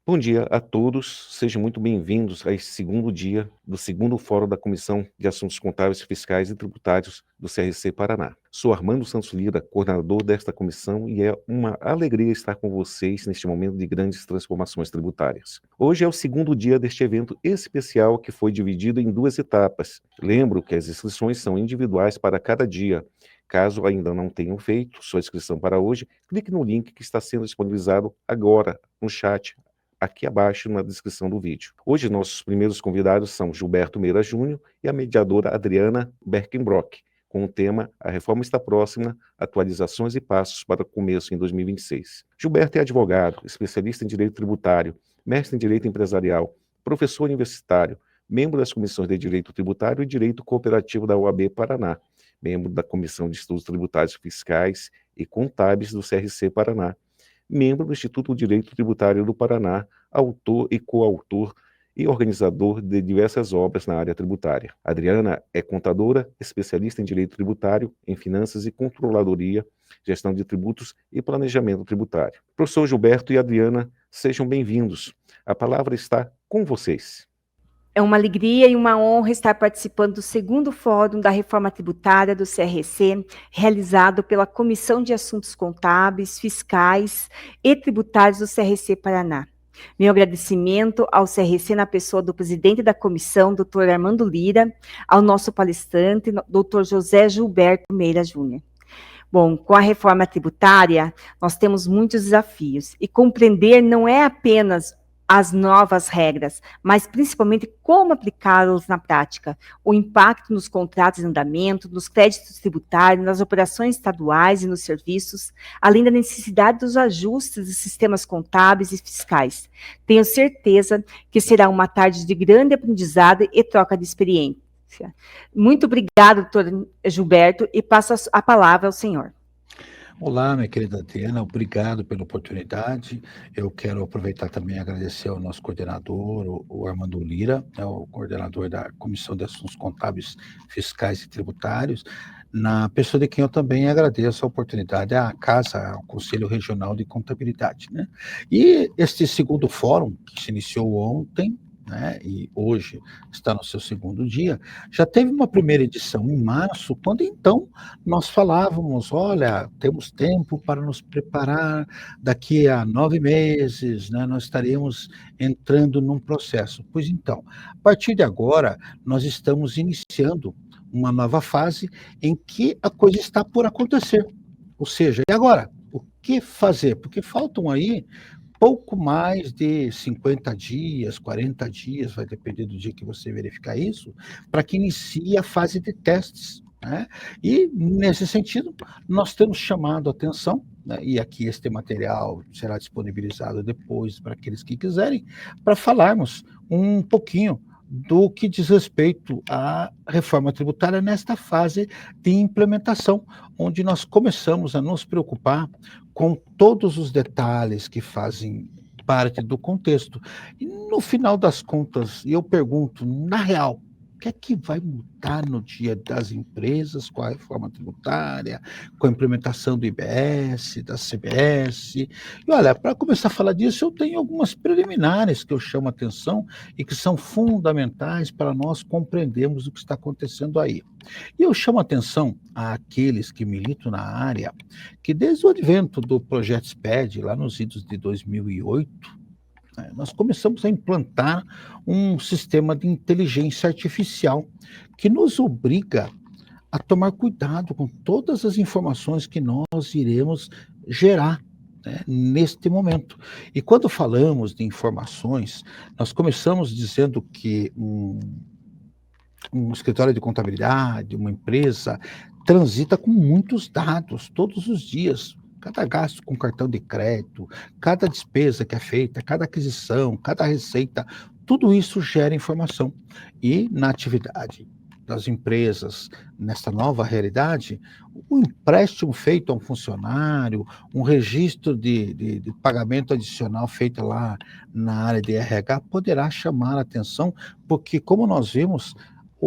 Bom dia a todos, sejam muito bem-vindos a esse segundo dia do segundo Fórum da Comissão de Assuntos Contábeis, Fiscais e Tributários do CRC Paraná. Sou Armando Santos Lira, coordenador desta comissão, e é uma alegria estar com vocês neste momento de grandes transformações tributárias. Hoje é o segundo dia deste evento especial que foi dividido em duas etapas. Lembro que as inscrições são individuais para cada dia. Caso ainda não tenham feito sua inscrição para hoje, clique no link que está sendo disponibilizado agora no chat aqui abaixo na descrição do vídeo. Hoje nossos primeiros convidados são Gilberto Meira Júnior e a mediadora Adriana Berkenbrock, com o tema A Reforma Está Próxima, Atualizações e Passos para o Começo em 2026. Gilberto é advogado, especialista em Direito Tributário, mestre em Direito Empresarial, professor universitário, membro das comissões de Direito Tributário e Direito Cooperativo da OAB Paraná, membro da Comissão de Estudos Tributários Fiscais e Contábeis do CRC Paraná, membro do Instituto de Direito Tributário do Paraná, autor e coautor e organizador de diversas obras na área tributária. Adriana é contadora, especialista em direito tributário, em finanças e controladoria, gestão de tributos e planejamento tributário. Professor Gilberto e Adriana, sejam bem-vindos. A palavra está com vocês. É uma alegria e uma honra estar participando do segundo Fórum da Reforma Tributária do CRC, realizado pela Comissão de Assuntos Contábeis, Fiscais e Tributários do CRC Paraná. Meu agradecimento ao CRC na pessoa do presidente da comissão, Dr. Armando Lira, ao nosso palestrante, Dr. José Gilberto Meira Júnior. Bom, com a reforma tributária, nós temos muitos desafios, e compreender não é apenas as novas regras, mas principalmente como aplicá-las na prática, o impacto nos contratos em andamento, nos créditos tributários, nas operações estaduais e nos serviços, além da necessidade dos ajustes dos sistemas contábeis e fiscais. Tenho certeza que será uma tarde de grande aprendizado e troca de experiência. Muito obrigada, doutor Gilberto, e passo a palavra ao senhor. Olá, minha querida Adriana, obrigado pela oportunidade. Eu quero aproveitar também e agradecer ao nosso coordenador, o Armando Lira, o coordenador da Comissão de Assuntos Contábeis, Fiscais e Tributários, na pessoa de quem eu também agradeço a oportunidade, à Casa, ao Conselho Regional de Contabilidade, né? E este segundo fórum, que se iniciou ontem, né, e hoje está no seu segundo dia, já teve uma primeira edição em março, quando então nós falávamos, olha, temos tempo para nos preparar, daqui a 9 meses, né, nós estaremos entrando num processo. Pois então, a partir de agora, nós estamos iniciando uma nova fase em que a coisa está por acontecer. Ou seja, e agora? O que fazer? Porque faltam aí pouco mais de 50 dias, 40 dias, vai depender do dia que você verificar isso, para que inicie a fase de testes, né? E, nesse sentido, nós temos chamado a atenção, né, e aqui este material será disponibilizado depois para aqueles que quiserem, para falarmos um pouquinho do que diz respeito à reforma tributária nesta fase de implementação, onde nós começamos a nos preocupar com todos os detalhes que fazem parte do contexto. E no final das contas, eu pergunto, na real, o que é que vai mudar no dia das empresas com a reforma tributária, com a implementação do IBS, da CBS? E olha, para começar a falar disso, eu tenho algumas preliminares que eu chamo a atenção e que são fundamentais para nós compreendermos o que está acontecendo aí. E eu chamo a atenção àqueles que militam na área, que desde o advento do projeto SPED, lá nos idos de 2008, nós começamos a implantar um sistema de inteligência artificial que nos obriga a tomar cuidado com todas as informações que nós iremos gerar, né, neste momento. E quando falamos de informações, nós começamos dizendo que um escritório de contabilidade, uma empresa, transita com muitos dados todos os dias. Cada gasto com cartão de crédito, cada despesa que é feita, cada aquisição, cada receita, tudo isso gera informação. E na atividade das empresas, nessa nova realidade, o empréstimo feito a um funcionário, um registro de pagamento adicional feito lá na área de RH, poderá chamar a atenção, porque, como nós vimos,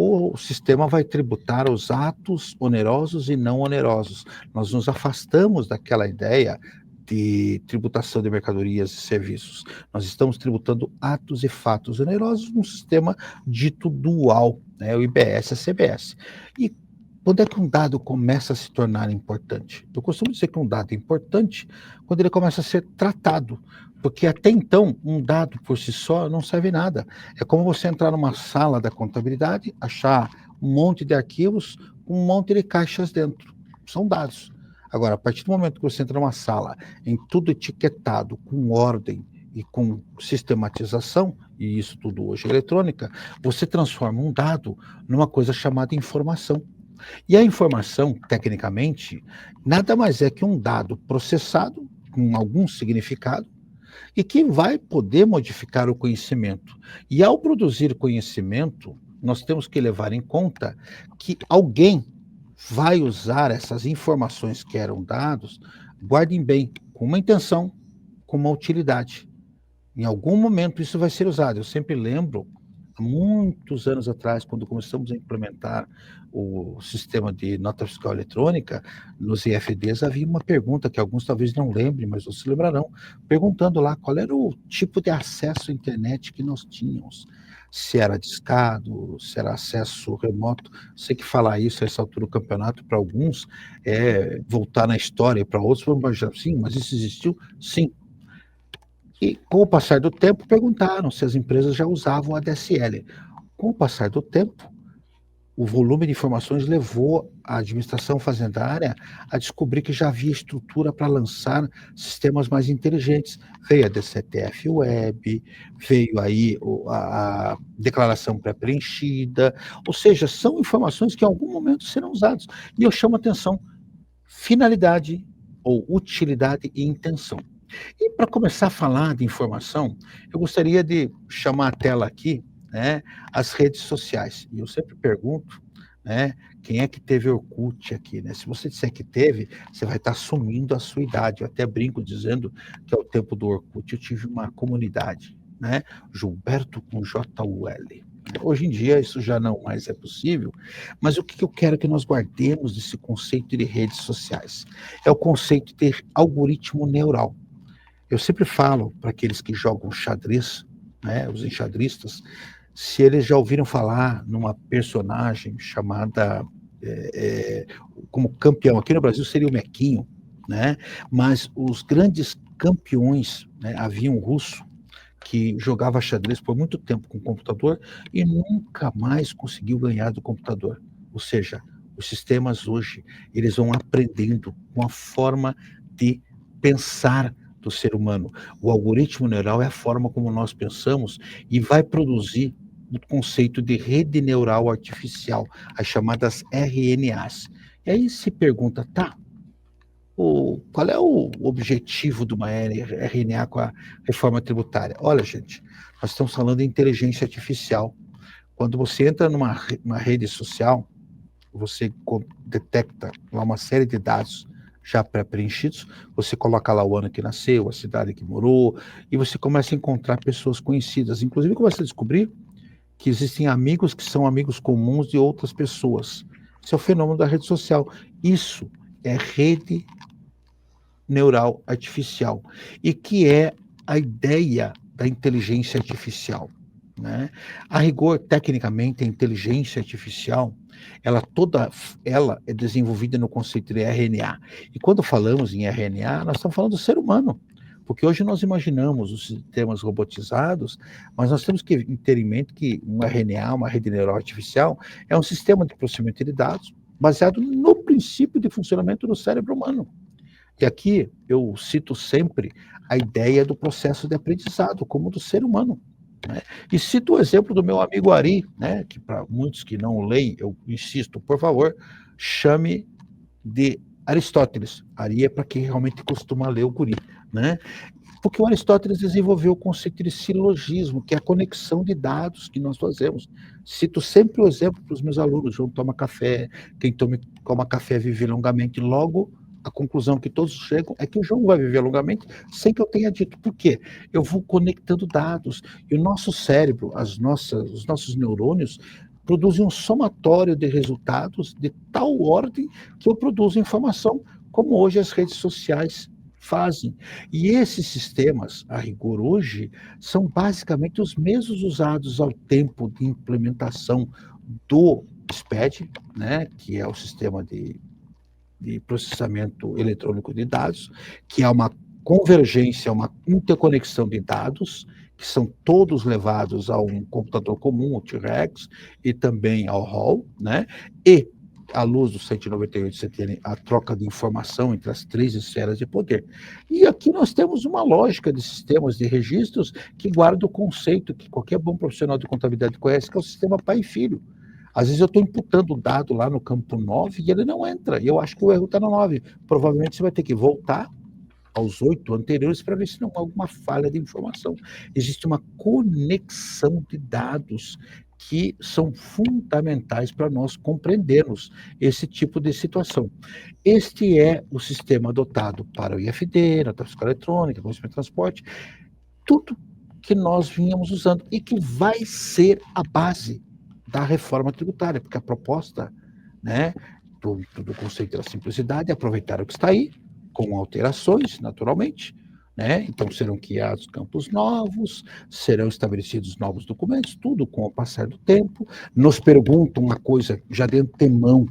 o sistema vai tributar os atos onerosos e não onerosos. Nós nos afastamos daquela ideia de tributação de mercadorias e serviços. Nós estamos tributando atos e fatos onerosos num sistema dito dual, né, o IBS e a CBS. E quando é que um dado começa a se tornar importante? Eu costumo dizer que um dado é importante quando ele começa a ser tratado, porque até então um dado por si só não serve nada. É como você entrar numa sala da contabilidade, achar um monte de arquivos com um monte de caixas dentro. São dados. Agora, a partir do momento que você entra numa sala em tudo etiquetado, com ordem e com sistematização, e isso tudo hoje é eletrônica, você transforma um dado numa coisa chamada informação. E a informação, tecnicamente, nada mais é que um dado processado com algum significado e que vai poder modificar o conhecimento. E ao produzir conhecimento, nós temos que levar em conta que alguém vai usar essas informações que eram dados, guardem bem, com uma intenção, com uma utilidade. Em algum momento isso vai ser usado. Eu sempre lembro, há muitos anos atrás, quando começamos a implementar o sistema de nota fiscal eletrônica, nos IFDs havia uma pergunta que alguns talvez não lembrem, mas vocês se lembrarão, perguntando lá qual era o tipo de acesso à internet que nós tínhamos. Se era discado, se era acesso remoto. Sei que falar isso a essa altura do campeonato, para alguns, é voltar na história, para outros, vão imaginar, sim, mas isso existiu? Sim. E, com o passar do tempo, perguntaram se as empresas já usavam a DSL. Com o passar do tempo, o volume de informações levou a administração fazendária a descobrir que já havia estrutura para lançar sistemas mais inteligentes. Veio a DCTF Web, veio aí a declaração pré-preenchida, ou seja, são informações que em algum momento serão usadas. E eu chamo a atenção, finalidade ou utilidade e intenção. E para começar a falar de informação, eu gostaria de chamar a tela aqui, né, as redes sociais. E eu sempre pergunto, né, quem é que teve Orkut aqui, né? Se você disser que teve, você vai estar assumindo a sua idade. Eu até brinco dizendo que ao tempo do Orkut eu tive uma comunidade, né? Gilberto com J-U-L. Hoje em dia isso já não mais é possível, mas o que eu quero que nós guardemos desse conceito de redes sociais? É o conceito de algoritmo neural. Eu sempre falo para aqueles que jogam xadrez, né, os enxadristas, se eles já ouviram falar numa personagem chamada, como campeão, aqui no Brasil seria o Mequinho, né, mas os grandes campeões, né, havia um russo que jogava xadrez por muito tempo com o computador e nunca mais conseguiu ganhar do computador. Ou seja, os sistemas hoje, eles vão aprendendo com a forma de pensar do ser humano. O algoritmo neural é a forma como nós pensamos e vai produzir o conceito de rede neural artificial, as chamadas RNAs. E aí se pergunta, tá, qual é o objetivo de uma RNA com a reforma tributária? Olha, gente, nós estamos falando de inteligência artificial. Quando você entra numa rede social, você detecta lá uma série de dados já pré-preenchidos, você coloca lá o ano que nasceu, a cidade que morou, e você começa a encontrar pessoas conhecidas. Inclusive, começa a descobrir que existem amigos que são amigos comuns de outras pessoas. Isso é o fenômeno da rede social. Isso é rede neural artificial. E que é a ideia da inteligência artificial, né? A rigor, tecnicamente, a inteligência artificial, ela é desenvolvida no conceito de RNA. E quando falamos em RNA, nós estamos falando do ser humano. Porque hoje nós imaginamos os sistemas robotizados, mas nós temos que ter em mente que um RNA, uma rede neural artificial, é um sistema de processamento de dados baseado no princípio de funcionamento do cérebro humano. E aqui eu cito sempre a ideia do processo de aprendizado, como do ser humano, né? E cito o exemplo do meu amigo Ari, né, que para muitos que não o leem, eu insisto, por favor, chame de Aristóteles. Ari é para quem realmente costuma ler o guri, né? Porque o Aristóteles desenvolveu o conceito de silogismo, que é a conexão de dados que nós fazemos. Cito sempre o exemplo para os meus alunos: João toma café, quem toma café vive longamente. Logo, a conclusão que todos chegam é que o João vai viver longamente sem que eu tenha dito. Por quê? Eu vou conectando dados. E o nosso cérebro, os nossos neurônios, produzem um somatório de resultados de tal ordem que eu produzo informação, como hoje as redes sociais Fazem. E esses sistemas, a rigor hoje, são basicamente os mesmos usados ao tempo de implementação do SPED, né, que é o sistema de processamento eletrônico de dados, que é uma convergência, uma interconexão de dados, que são todos levados a um computador comum, o T-Rex, e também ao hall, né? E, à luz do 198, você tem a troca de informação entre as três esferas de poder. E aqui nós temos uma lógica de sistemas de registros que guarda o conceito que qualquer bom profissional de contabilidade conhece, que é o sistema pai e filho. Às vezes eu estou imputando o dado lá no campo 9 e ele não entra. E eu acho que o erro está no 9. Provavelmente você vai ter que voltar aos 8 anteriores para ver se não há alguma falha de informação. Existe uma conexão de dados que são fundamentais para nós compreendermos esse tipo de situação. Este é o sistema adotado para o IFD, nota fiscal eletrônica, conhecimento de transporte, tudo que nós vínhamos usando e que vai ser a base da reforma tributária, porque a proposta, né, do conceito da simplicidade é aproveitar o que está aí, com alterações, naturalmente, né? Então serão criados campos novos, serão estabelecidos novos documentos, tudo com o passar do tempo. Nos perguntam uma coisa já de antemão: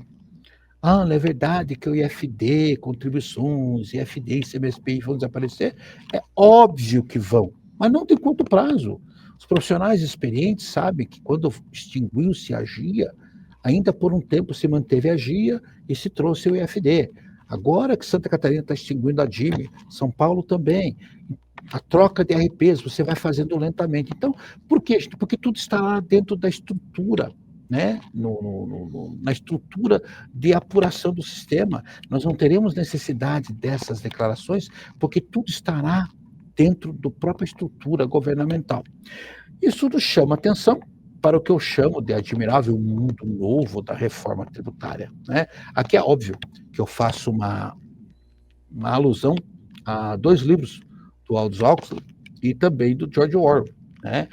não é verdade que o IFD, contribuições, IFD e CMSPI vão desaparecer? É óbvio que vão, mas não de curto prazo. Os profissionais experientes sabem que quando extinguiu-se a GIA, ainda por um tempo se manteve a GIA e se trouxe o IFD. Agora que Santa Catarina está extinguindo a DIME, São Paulo também, a troca de RPs você vai fazendo lentamente. Então, por quê? Porque tudo está lá dentro da estrutura, né? Na estrutura de apuração do sistema. Nós não teremos necessidade dessas declarações, porque tudo estará dentro da própria estrutura governamental. Isso nos chama atenção para o que eu chamo de admirável mundo novo da reforma tributária, né? Aqui é óbvio que eu faço uma alusão a 2 livros do Aldous Huxley e também do George Orwell, né?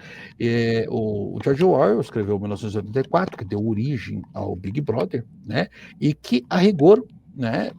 O George Orwell escreveu em 1984, que deu origem ao Big Brother, né? E que, a rigor, né,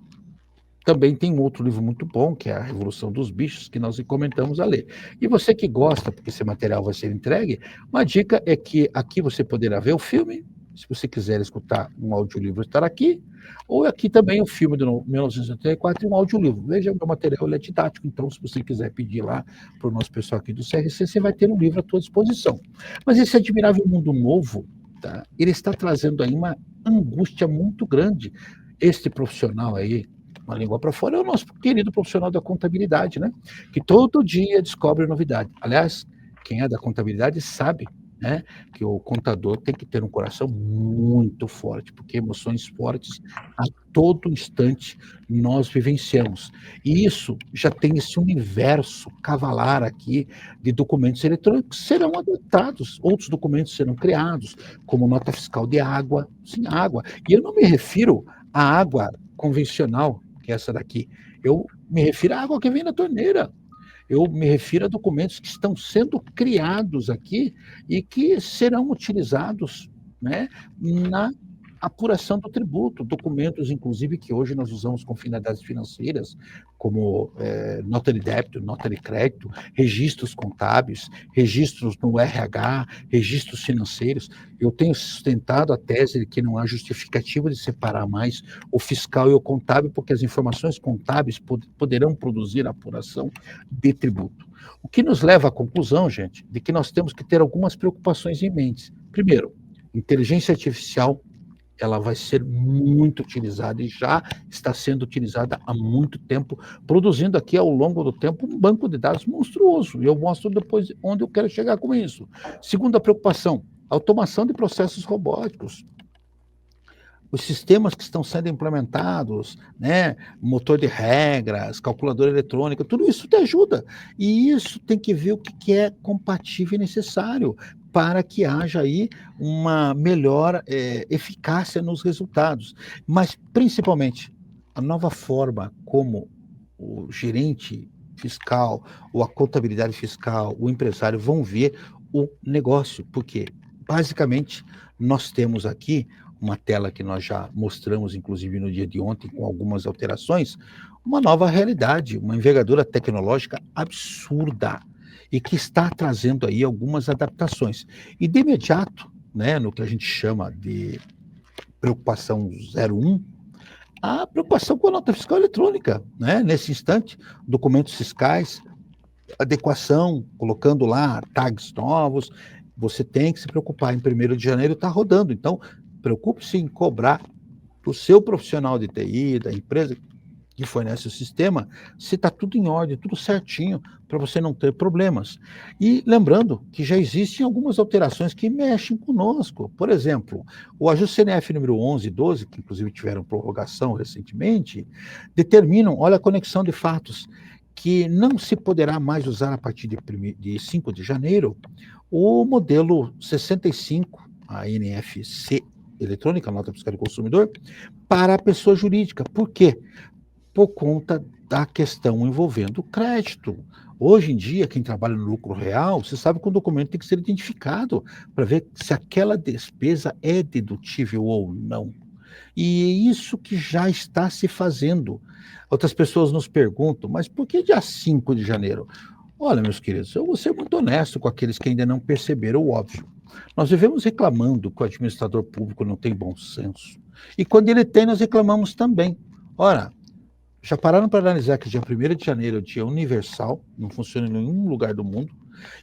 também tem um outro livro muito bom, que é A Revolução dos Bichos, que nós recomendamos a ler. E você que gosta, porque esse material vai ser entregue, uma dica é que aqui você poderá ver o filme, se você quiser escutar um audiolivro, estará aqui, ou aqui também o filme de 1984 e um audiolivro. Veja, o meu material ele é didático, então se você quiser pedir lá para o nosso pessoal aqui do CRC, você vai ter um livro à sua disposição. Mas esse admirável mundo novo, tá, ele está trazendo aí uma angústia muito grande. Este profissional aí, uma língua para fora, é o nosso querido profissional da contabilidade, né? Que todo dia descobre novidade. Aliás, quem é da contabilidade sabe, né, que o contador tem que ter um coração muito forte, porque emoções fortes a todo instante nós vivenciamos. E isso já tem esse universo cavalar aqui de documentos eletrônicos que serão adotados, outros documentos serão criados, como nota fiscal de água, sim, água. E eu não me refiro à água convencional, que é essa daqui. Eu me refiro à água que vem da torneira. Eu me refiro a documentos que estão sendo criados aqui e que serão utilizados, né, na apuração do tributo, documentos, inclusive, que hoje nós usamos com finalidades financeiras, como nota de débito, nota de crédito, registros contábeis, registros no RH, registros financeiros. Eu tenho sustentado a tese de que não há justificativa de separar mais o fiscal e o contábil, porque as informações contábeis poderão produzir a apuração de tributo. O que nos leva à conclusão, gente, de que nós temos que ter algumas preocupações em mente. Primeiro, inteligência artificial, ela vai ser muito utilizada e já está sendo utilizada há muito tempo, produzindo aqui ao longo do tempo um banco de dados monstruoso. E eu mostro depois onde eu quero chegar com isso. Segunda preocupação, automação de processos robóticos. Os sistemas que estão sendo implementados, né, motor de regras, calculadora eletrônica, tudo isso te ajuda. E isso tem que ver o que é compatível e necessário para que haja aí uma melhor eficácia nos resultados. Mas, principalmente, a nova forma como o gerente fiscal, ou a contabilidade fiscal, o empresário vão ver o negócio, porque, basicamente, nós temos aqui uma tela que nós já mostramos, inclusive, no dia de ontem, com algumas alterações, uma nova realidade, uma envergadura tecnológica absurda, e que está trazendo aí algumas adaptações. E de imediato, né, no que a gente chama de preocupação 01, a preocupação com a nota fiscal eletrônica, né? Nesse instante, documentos fiscais, adequação, colocando lá tags novos, você tem que se preocupar, em 1º de janeiro está rodando, então preocupe-se em cobrar do seu profissional de TI, da empresa que fornece o sistema, se está tudo em ordem, tudo certinho, para você não ter problemas. E lembrando que já existem algumas alterações que mexem conosco. Por exemplo, o ajuste CNF número 11 e 12, que inclusive tiveram prorrogação recentemente, determinam, olha a conexão de fatos, que não se poderá mais usar a partir de 5 de janeiro o modelo 65, a NFC eletrônica, nota fiscal do consumidor, para a pessoa jurídica. Por quê? Por conta da questão envolvendo o crédito. Hoje em dia, quem trabalha no lucro real, você sabe que o documento tem que ser identificado para ver se aquela despesa é dedutível ou não. E é isso que já está se fazendo. Outras pessoas nos perguntam, mas por que dia 5 de janeiro? Olha, meus queridos, eu vou ser muito honesto com aqueles que ainda não perceberam o óbvio. Nós vivemos reclamando que o administrador público não tem bom senso. E quando ele tem, nós reclamamos também. Ora, já pararam para analisar que dia 1º de janeiro é o dia universal, não funciona em nenhum lugar do mundo,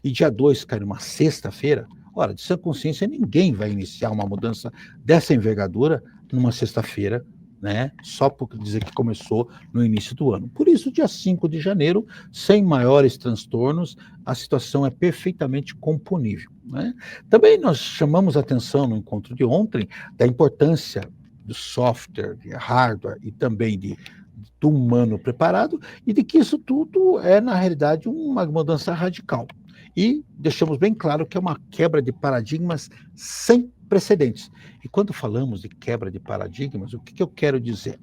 e dia 2 cai numa sexta-feira? Ora, de sã consciência, ninguém vai iniciar uma mudança dessa envergadura numa sexta-feira, né? Só por dizer que começou no início do ano. Por isso, dia 5 de janeiro, sem maiores transtornos, a situação é perfeitamente componível, né? Também nós chamamos a atenção no encontro de ontem da importância do software, de hardware e também do humano preparado, e de que isso tudo é, na realidade, uma mudança radical. E deixamos bem claro que é uma quebra de paradigmas sem precedentes. E quando falamos de quebra de paradigmas, o que eu quero dizer?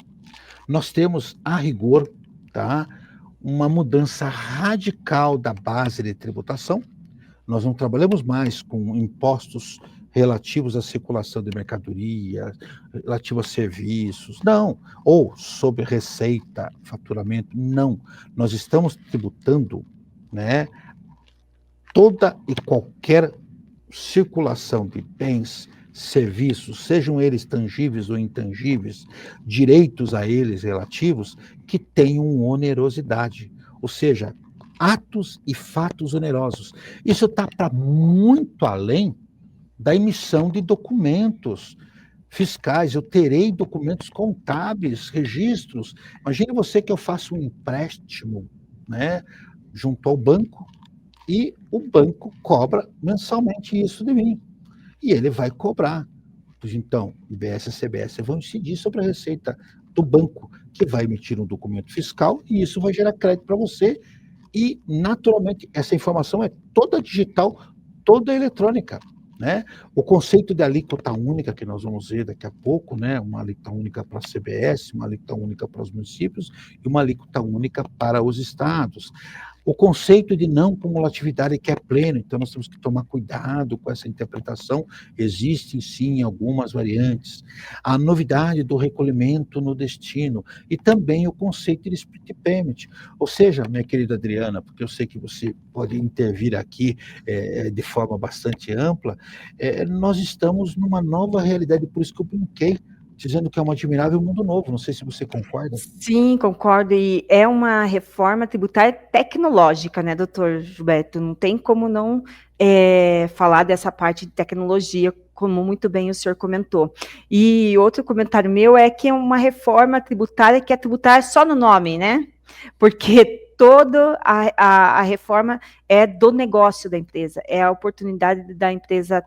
Nós temos, a rigor, tá, uma mudança radical da base de tributação. Nós não trabalhamos mais com impostos relativos à circulação de mercadoria, relativos a serviços, não. Ou sobre receita, faturamento, não. Nós estamos tributando, né, toda e qualquer circulação de bens, serviços, sejam eles tangíveis ou intangíveis, direitos a eles relativos, que tenham onerosidade, ou seja, atos e fatos onerosos. Isso está para muito além da emissão de documentos fiscais. Eu terei documentos contábeis, registros. Imagine você que eu faço um empréstimo, né, junto ao banco, e o banco cobra mensalmente isso de mim. E ele vai cobrar. Pois então, IBS e CBS vão incidir sobre a receita do banco, que vai emitir um documento fiscal, e isso vai gerar crédito para você. E, naturalmente, essa informação é toda digital, toda eletrônica, né? O conceito de alíquota única, que nós vamos ver daqui a pouco, né? Uma alíquota única para a CBS, uma alíquota única para os municípios e uma alíquota única para os estados. O conceito de não cumulatividade, que é pleno, então nós temos que tomar cuidado com essa interpretação. Existem, sim, algumas variantes. A novidade do recolhimento no destino e também o conceito de split payment. Ou seja, minha querida Adriana, porque eu sei que você pode intervir aqui de forma bastante ampla, nós estamos numa nova realidade, por isso que eu brinquei, dizendo que é um admirável mundo novo. Não sei se você concorda. Sim, concordo. E é uma reforma tributária tecnológica, né, doutor Gilberto? Não tem como não falar dessa parte de tecnologia, como muito bem o senhor comentou. E outro comentário meu é que é uma reforma tributária que é tributária só no nome, né? Porque toda a reforma é do negócio da empresa, é a oportunidade da empresa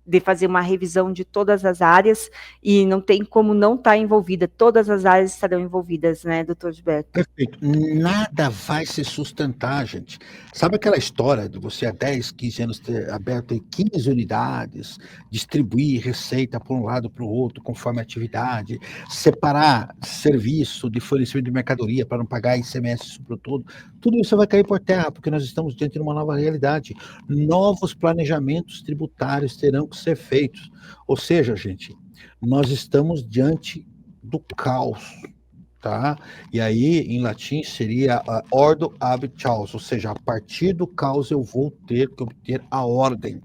de fazer uma revisão de todas as áreas, e não tem como não estar envolvida, todas as áreas estarão envolvidas, né, doutor Gilberto? Perfeito. Nada vai se sustentar, gente. Sabe aquela história de você há 10, 15 anos ter aberto em 15 unidades, distribuir receita para um lado para o outro, conforme a atividade, separar serviço de fornecimento de mercadoria para não pagar ICMS sobre tudo isso vai cair por terra, porque nós estamos diante de uma nova realidade. Novos planejamentos tributários terão que ser feitos. Ou seja, gente, nós estamos diante do caos, tá? E aí, em latim, seria ordo ab chaos, ou seja, a partir do caos eu vou ter que obter a ordem.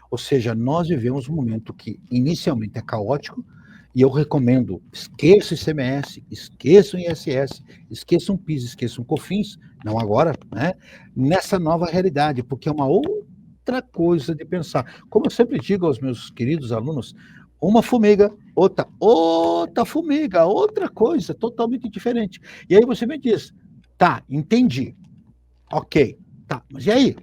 Ou seja, nós vivemos um momento que inicialmente é caótico, e eu recomendo, esqueça o ICMS, esqueçam o ISS, esqueçam o PIS, esqueçam o COFINS, não agora, né? Nessa nova realidade, porque é uma outra coisa de pensar. Como eu sempre digo aos meus queridos alunos, uma formiga, outra formiga, outra coisa totalmente diferente. E aí você me diz, tá, entendi, ok, tá, mas e aí?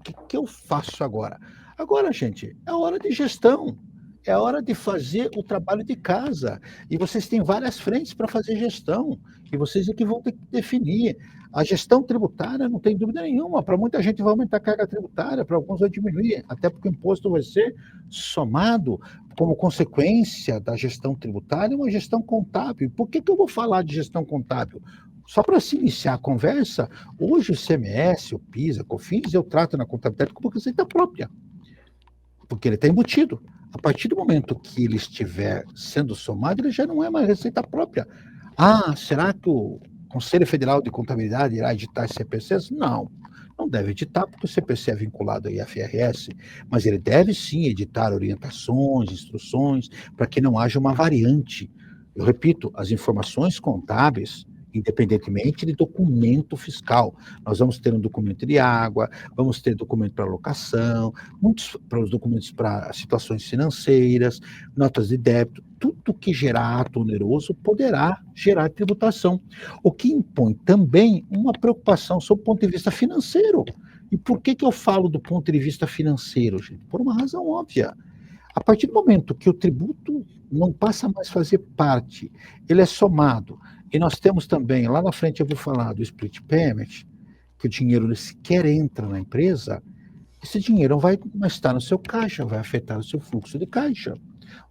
O que eu faço agora? Agora, gente, é hora de gestão. É hora de fazer o trabalho de casa. E vocês têm várias frentes para fazer gestão. E vocês é que vão ter que definir. A gestão tributária, não tem dúvida nenhuma. Para muita gente vai aumentar a carga tributária, para alguns vai diminuir, até porque o imposto vai ser somado como consequência da gestão tributária, uma gestão contábil. Por que eu vou falar de gestão contábil? Só para se iniciar a conversa, hoje o ICMS, o PIS, a COFINS, eu trato na contabilidade como receita própria, porque ele está embutido. A partir do momento que ele estiver sendo somado, ele já não é mais receita própria. Ah, será que o Conselho Federal de Contabilidade irá editar CPCs? Não, não deve editar, porque o CPC é vinculado ao IFRS, mas ele deve sim editar orientações, instruções, para que não haja uma variante. Eu repito, as informações contábeis, independentemente de documento fiscal. Nós vamos ter um documento de água, vamos ter documento para locação, muitos para os documentos para situações financeiras, notas de débito, tudo que gerar ato oneroso poderá gerar tributação, o que impõe também uma preocupação sob o ponto de vista financeiro. E por que eu falo do ponto de vista financeiro, gente? Por uma razão óbvia. A partir do momento que o tributo não passa mais a fazer parte, ele é somado, e nós temos também, lá na frente eu vou falar do split payment, que o dinheiro sequer entra na empresa, esse dinheiro não vai mais estar no seu caixa, vai afetar o seu fluxo de caixa.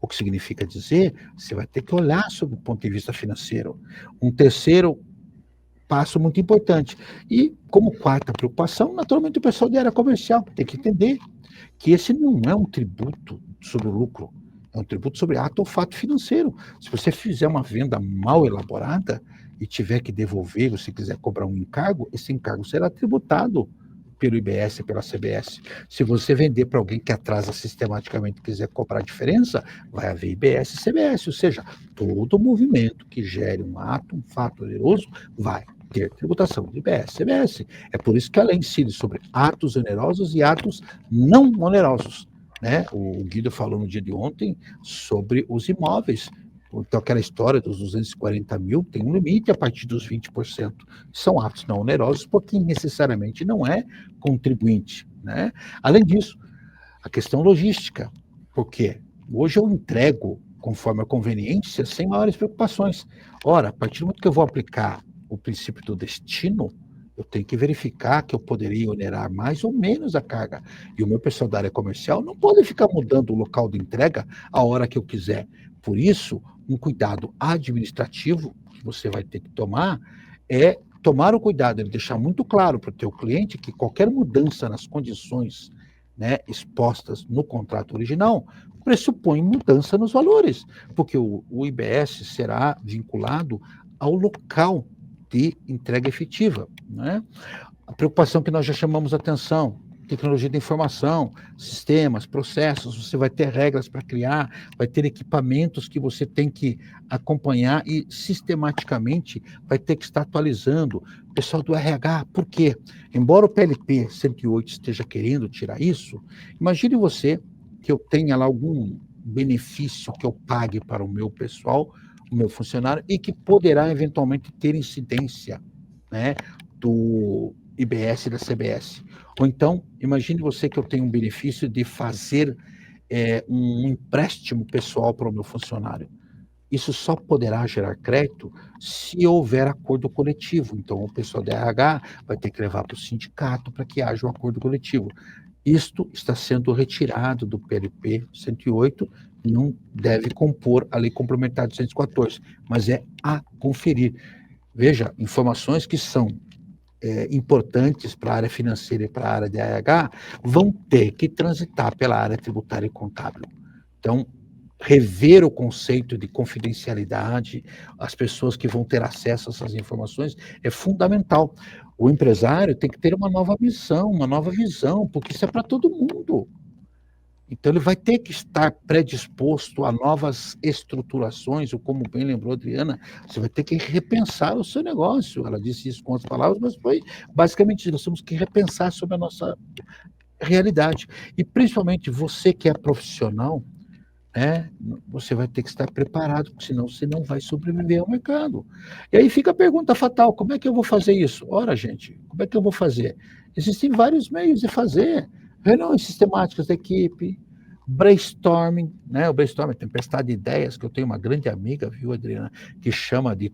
O que significa dizer, você vai ter que olhar sob o ponto de vista financeiro. Um terceiro passo muito importante. E, como quarta preocupação, naturalmente o pessoal da área comercial tem que entender que esse não é um tributo sobre o lucro, é um tributo sobre ato ou fato financeiro. Se você fizer uma venda mal elaborada e tiver que devolver, você quiser cobrar um encargo, esse encargo será tributado pelo IBS, pela CBS. Se você vender para alguém que atrasa sistematicamente e quiser cobrar a diferença, vai haver IBS e CBS, ou seja, todo movimento que gere um ato, um fato oneroso, vai ter tributação de IBS, CBS. É por isso que a lei incide sobre atos onerosos e atos não onerosos, né? O Guido falou no dia de ontem sobre os imóveis. Então, aquela história dos 240 mil tem um limite a partir dos 20%. São atos não onerosos, porque necessariamente não é contribuinte, né? Além disso, a questão logística, porque hoje eu entrego conforme a conveniência, sem maiores preocupações. Ora, a partir do momento que eu vou aplicar o princípio do destino, eu tenho que verificar que eu poderia onerar mais ou menos a carga. E o meu pessoal da área comercial não pode ficar mudando o local de entrega a hora que eu quiser. Por isso, um cuidado administrativo que você vai ter que tomar é tomar o cuidado de deixar muito claro para o teu cliente que qualquer mudança nas condições, né, expostas no contrato original pressupõe mudança nos valores, porque o IBS será vinculado ao local de entrega efetiva, né? A preocupação que nós já chamamos atenção, tecnologia da informação, sistemas, processos, você vai ter regras para criar, vai ter equipamentos que você tem que acompanhar e sistematicamente vai ter que estar atualizando. O pessoal do RH, por quê? Embora o PLP 108 esteja querendo tirar isso, imagine você que eu tenha lá algum benefício que eu pague para o meu pessoal, o meu funcionário, e que poderá eventualmente ter incidência, né, do IBS e da CBS. Ou então, imagine você que eu tenho um benefício de fazer um empréstimo pessoal para o meu funcionário. Isso só poderá gerar crédito se houver acordo coletivo. Então, o pessoal da RH vai ter que levar para o sindicato para que haja um acordo coletivo. Isto está sendo retirado do PLP 108, não deve compor a Lei Complementar 214, mas é a conferir. Veja, informações que são importantes para a área financeira e para a área de RH vão ter que transitar pela área tributária e contábil. Então, rever o conceito de confidencialidade, as pessoas que vão ter acesso a essas informações, é fundamental. O empresário tem que ter uma nova visão, porque isso é para todo mundo. Então, ele vai ter que estar predisposto a novas estruturações, ou como bem lembrou a Adriana, você vai ter que repensar o seu negócio. Ela disse isso com outras palavras, mas foi basicamente isso. Nós temos que repensar sobre a nossa realidade. E, principalmente, você que é profissional, né, você vai ter que estar preparado, porque senão você não vai sobreviver ao mercado. E aí fica a pergunta fatal, como é que eu vou fazer isso? Ora, gente, como é que eu vou fazer? Existem vários meios de fazer. Reuniões sistemáticas da equipe, brainstorming, né? O brainstorming é tempestade de ideias, que eu tenho uma grande amiga, viu, Adriana, que chama de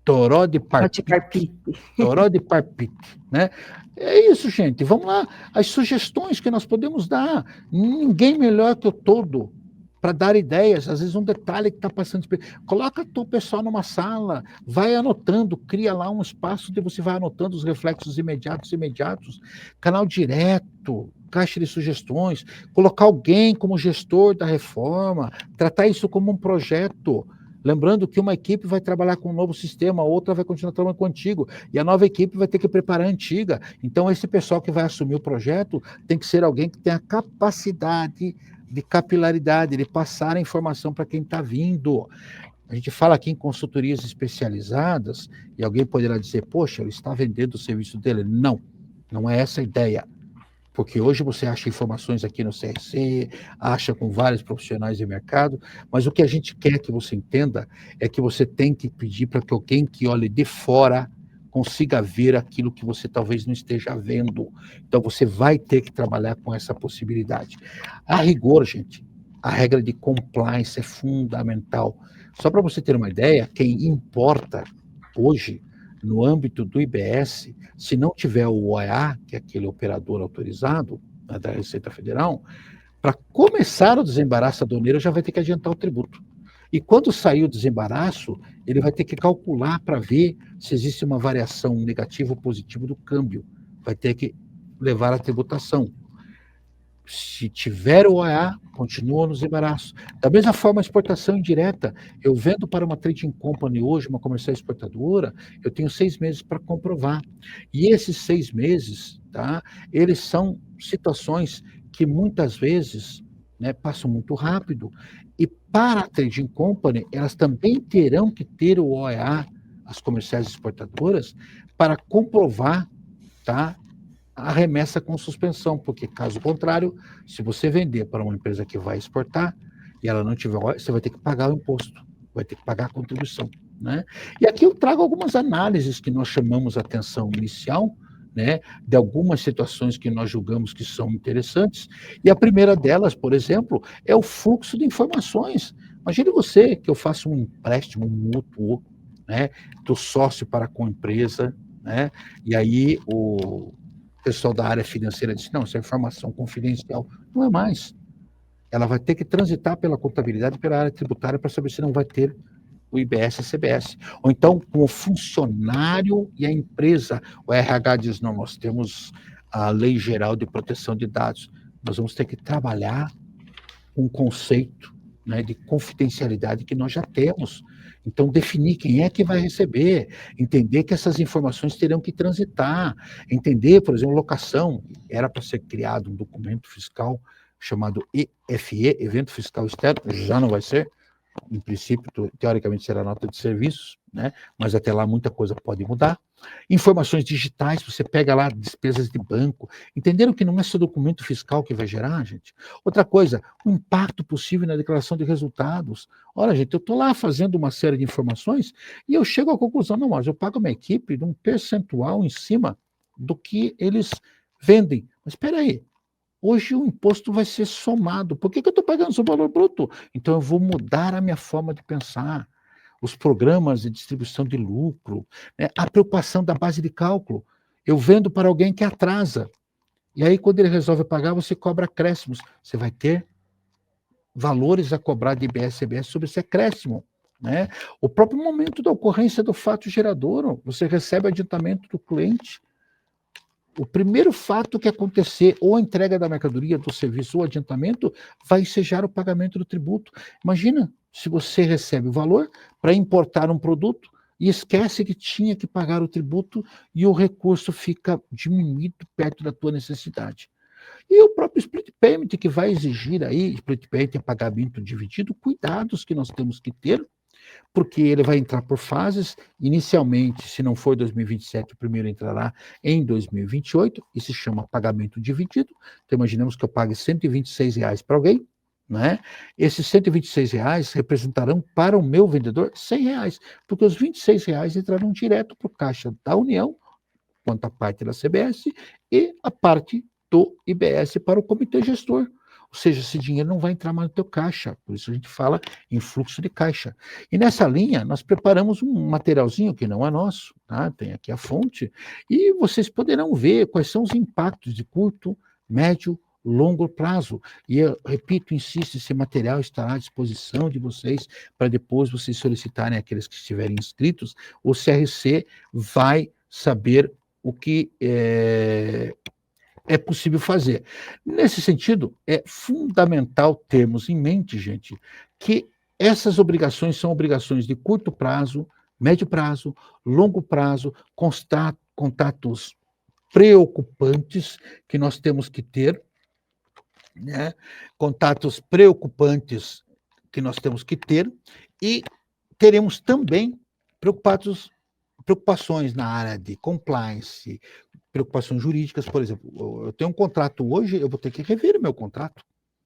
toró de parpite. Toró de parpite, né? É isso, gente, vamos lá. As sugestões que nós podemos dar, ninguém melhor que o todo para dar ideias, às vezes um detalhe que está passando. Coloca o pessoal numa sala, vai anotando, cria lá um espaço onde você vai anotando os reflexos imediatos, canal direto, caixa de sugestões, colocar alguém como gestor da reforma, tratar isso como um projeto. Lembrando que uma equipe vai trabalhar com um novo sistema, a outra vai continuar trabalhando com o antigo, e a nova equipe vai ter que preparar a antiga. Então, esse pessoal que vai assumir o projeto tem que ser alguém que tenha capacidade de capilaridade, de passar a informação para quem está vindo. A gente fala aqui em consultorias especializadas, e alguém poderá dizer, poxa, ele está vendendo o serviço dele. Não, não é essa a ideia. Porque hoje você acha informações aqui no CRC, acha com vários profissionais de mercado, mas o que a gente quer que você entenda é que você tem que pedir para que alguém que olhe de fora consiga ver aquilo que você talvez não esteja vendo. Então, você vai ter que trabalhar com essa possibilidade. A rigor, gente, a regra de compliance é fundamental. Só para você ter uma ideia, quem importa hoje, no âmbito do IBS, se não tiver o OEA, que é aquele operador autorizado, né, da Receita Federal, para começar o desembaraço aduaneiro, já vai ter que adiantar o tributo. E quando sair o desembaraço, ele vai ter que calcular para ver se existe uma variação negativa ou positiva do câmbio. Vai ter que levar a tributação. Se tiver o OEA, continua no desembaraço. Da mesma forma, a exportação indireta. Eu vendo para uma trading company hoje, uma comercial exportadora, eu tenho 6 meses para comprovar. E esses 6 meses, tá, eles são situações que muitas vezes, né, passam muito rápido. E para a trading company, elas também terão que ter o OEA, as comerciais exportadoras, para comprovar, tá, a remessa com suspensão, porque caso contrário, se você vender para uma empresa que vai exportar e ela não tiver, você vai ter que pagar o imposto, vai ter que pagar a contribuição, né? E aqui eu trago algumas análises que nós chamamos a atenção inicial, né, de algumas situações que nós julgamos que são interessantes, e a primeira delas, por exemplo, é o fluxo de informações. Imagine você que eu faço um empréstimo mútuo, né, do sócio para com a empresa, né, e aí o pessoal da área financeira disse, não, isso é informação confidencial. Não é mais. Ela vai ter que transitar pela contabilidade e pela área tributária para saber se não vai ter o IBS e a CBS. Ou então, com o funcionário e a empresa, o RH diz, não, nós temos a Lei Geral de Proteção de Dados. Nós vamos ter que trabalhar com um conceito, né, de confidencialidade que nós já temos. Então, definir quem é que vai receber, entender que essas informações terão que transitar, entender, por exemplo, locação. Era para ser criado um documento fiscal chamado EFE, Evento Fiscal Externo, já não vai ser. Em princípio, teoricamente, será nota de serviços, né? Mas até lá muita coisa pode mudar. Informações digitais, você pega lá despesas de banco. Entenderam que não é só documento fiscal que vai gerar, gente? Outra coisa, o impacto possível na declaração de resultados. Olha, gente, eu estou lá fazendo uma série de informações e eu chego à conclusão, não, mas eu pago a minha equipe de um percentual em cima do que eles vendem. Mas espera aí, hoje o imposto vai ser somado. Por que eu estou pagando só o valor bruto? Então eu vou mudar a minha forma de pensar. Os programas de distribuição de lucro, né? A preocupação da base de cálculo. Eu vendo para alguém que atrasa. E aí, quando ele resolve pagar, você cobra acréscimos. Você vai ter valores a cobrar de IBS e CBS sobre esse acréscimo. Né? O próprio momento da ocorrência do fato gerador, você recebe adiantamento do cliente. O primeiro fato que acontecer, ou a entrega da mercadoria, do serviço, ou adiantamento, vai ensejar o pagamento do tributo. Imagina se você recebe o valor para importar um produto e esquece que tinha que pagar o tributo e o recurso fica diminuído perto da tua necessidade. E o próprio split payment, que vai exigir aí, split payment é pagamento dividido, cuidados que nós temos que ter, porque ele vai entrar por fases. Inicialmente, se não for 2027, o primeiro entrará em 2028, e se chama pagamento dividido. Então, imaginemos que eu pague R$126 para alguém, né? Esses R$126 representarão para o meu vendedor R$100, porque os R$26 entrarão direto para o caixa da União, quanto a parte da CBS, e a parte do IBS para o comitê gestor. Ou seja, esse dinheiro não vai entrar mais no teu caixa, por isso a gente fala em fluxo de caixa. E nessa linha, nós preparamos um materialzinho que não é nosso, tá? Tem aqui a fonte, e vocês poderão ver quais são os impactos de curto, médio, longo prazo. E eu repito, insisto, esse material estará à disposição de vocês para depois vocês solicitarem aqueles que estiverem inscritos. O CRC vai saber o que é possível fazer. Nesse sentido, é fundamental termos em mente, gente, que essas obrigações são obrigações de curto prazo, médio prazo, longo prazo, contatos preocupantes que nós temos que ter, né? Contatos preocupantes que nós temos que ter, e teremos também preocupações na área de compliance, preocupações jurídicas. Por exemplo, eu tenho um contrato hoje, eu vou ter que rever o meu contrato,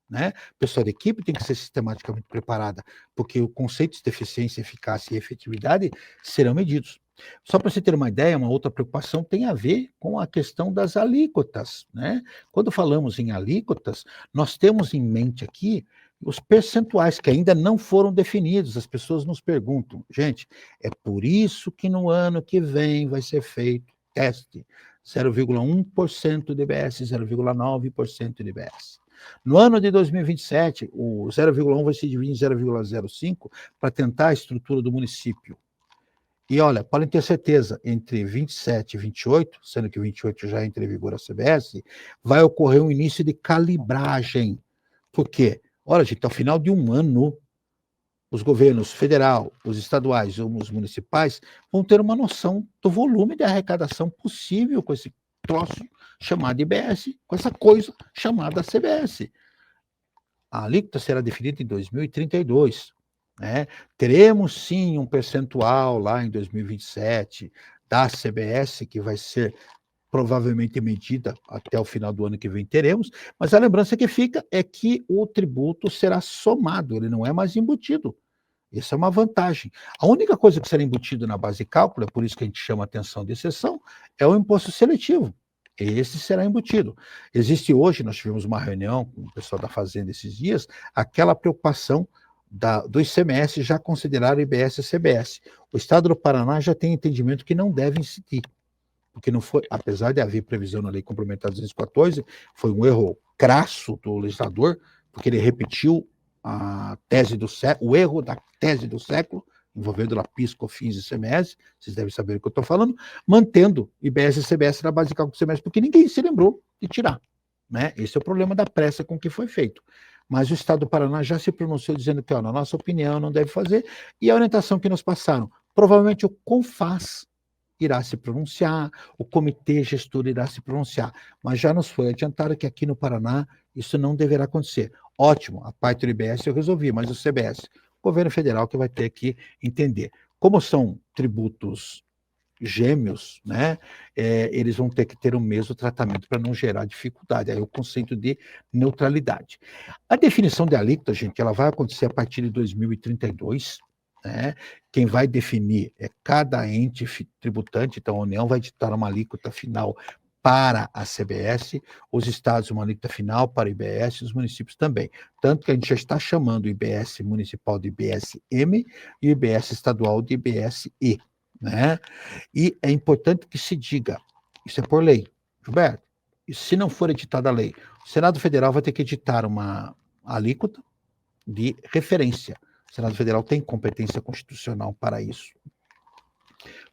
né? O pessoal da equipe tem que ser sistematicamente preparada, porque os conceitos de eficiência, eficácia e efetividade serão medidos. Só para você ter uma ideia, uma outra preocupação tem a ver com a questão das alíquotas, né? Quando falamos em alíquotas, nós temos em mente aqui os percentuais que ainda não foram definidos. As pessoas nos perguntam, gente, é por isso que no ano que vem vai ser feito teste 0,1% de IBS, 0,9% de IBS. No ano de 2027, o 0,1 vai se dividir em 0,05 para tentar a estrutura do município. E olha, podem ter certeza, entre 27 e 28, sendo que 28 já entra em vigor a CBS, vai ocorrer um início de calibragem. Por quê? Olha, gente, ao final de um ano, os governos federal, os estaduais ou os municipais vão ter uma noção do volume de arrecadação possível com esse troço chamado IBS, com essa coisa chamada CBS. A alíquota será definida em 2032. Né? Teremos sim um percentual lá em 2027 da CBS, que vai ser provavelmente medida até o final do ano que vem teremos, mas a lembrança que fica é que o tributo será somado, ele não é mais embutido. Isso é uma vantagem. A única coisa que será embutido na base de cálculo, é por isso que a gente chama atenção de exceção, é o imposto seletivo. Esse será embutido. Existe hoje, nós tivemos uma reunião com o pessoal da Fazenda esses dias, aquela preocupação do ICMS já considerar o IBS e CBS. O Estado do Paraná já tem entendimento que não deve incidir, porque não foi, apesar de haver previsão na Lei Complementar 214, foi um erro crasso do legislador, porque ele repetiu a tese do século, o erro da tese do século, envolvendo PIS, COFINS e ICMS, vocês devem saber o que eu estou falando, mantendo IBS e CBS na base de cálculo do ICMS, porque ninguém se lembrou de tirar. Né? Esse é o problema da pressa com que foi feito. Mas o Estado do Paraná já se pronunciou dizendo que, ó, na nossa opinião, não deve fazer, e a orientação que nos passaram, provavelmente o CONFAS irá se pronunciar, o comitê gestor irá se pronunciar, mas já nos foi adiantado que aqui no Paraná isso não deverá acontecer. Ótimo, a parte do IBS eu resolvi, mas o CBS, o governo federal que vai ter que entender. Como são tributos gêmeos, né, eles vão ter que ter o mesmo tratamento para não gerar dificuldade. Aí o conceito de neutralidade. A definição de alíquota, gente, ela vai acontecer a partir de 2032, né? Quem vai definir é cada ente tributante, então a União vai ditar uma alíquota final para a CBS, os estados uma alíquota final para o IBS, os municípios também. Tanto que a gente já está chamando o IBS municipal de IBS-M e o IBS estadual de IBS-E. Né? E é importante que se diga, isso é por lei, Gilberto, e se não for editada a lei, o Senado Federal vai ter que editar uma alíquota de referência. O Senado Federal tem competência constitucional para isso.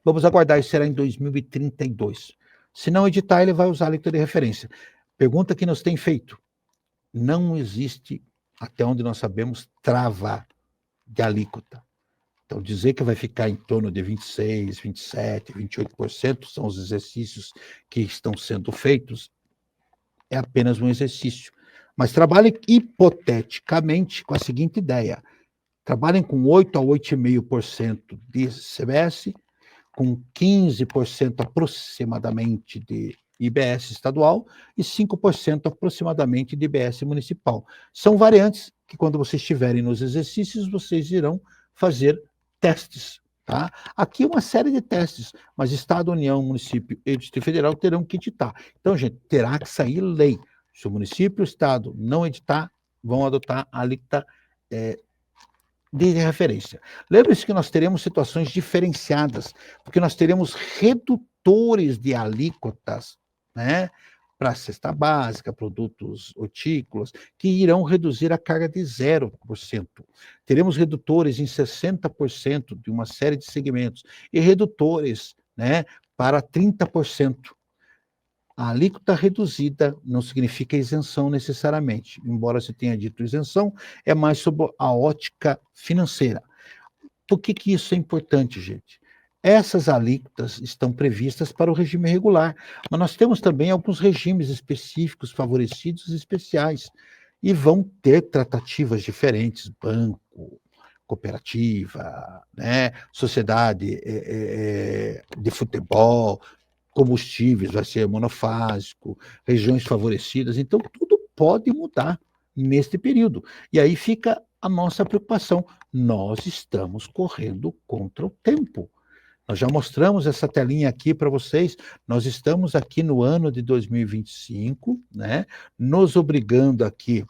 Vamos aguardar, isso será em 2032. Se não editar, ele vai usar a alíquota de referência. Pergunta que nos tem feito. Não existe, até onde nós sabemos, trava de alíquota. Então, dizer que vai ficar em torno de 26%, 27%, 28% são os exercícios que estão sendo feitos, é apenas um exercício. Mas trabalhem hipoteticamente com a seguinte ideia. Trabalhem com 8% a 8,5% de CBS, com 15% aproximadamente de IBS estadual e 5% aproximadamente de IBS municipal. São variantes que, quando vocês estiverem nos exercícios, vocês irão fazer testes. Tá? Aqui uma série de testes, mas Estado, União, Município e Distrito Federal terão que editar. Então, gente, terá que sair lei. Se o município e o Estado não editar, vão adotar a alíquota de referência. Lembre-se que nós teremos situações diferenciadas, porque nós teremos redutores de alíquotas, né, para cesta básica, produtos hortícolas, que irão reduzir a carga de 0%. Teremos redutores em 60% de uma série de segmentos, e redutores, né, para 30%. A alíquota reduzida não significa isenção necessariamente, embora se tenha dito isenção, é mais sobre a ótica financeira. Por que isso é importante, gente? Essas alíquotas estão previstas para o regime regular, mas nós temos também alguns regimes específicos, favorecidos especiais, e vão ter tratativas diferentes, banco, cooperativa, né, sociedade de futebol, combustíveis, vai ser monofásico, regiões favorecidas, então tudo pode mudar neste período. E aí fica a nossa preocupação. Nós estamos correndo contra o tempo. Nós já mostramos essa telinha aqui para vocês. Nós estamos aqui no ano de 2025, né, nos obrigando aqui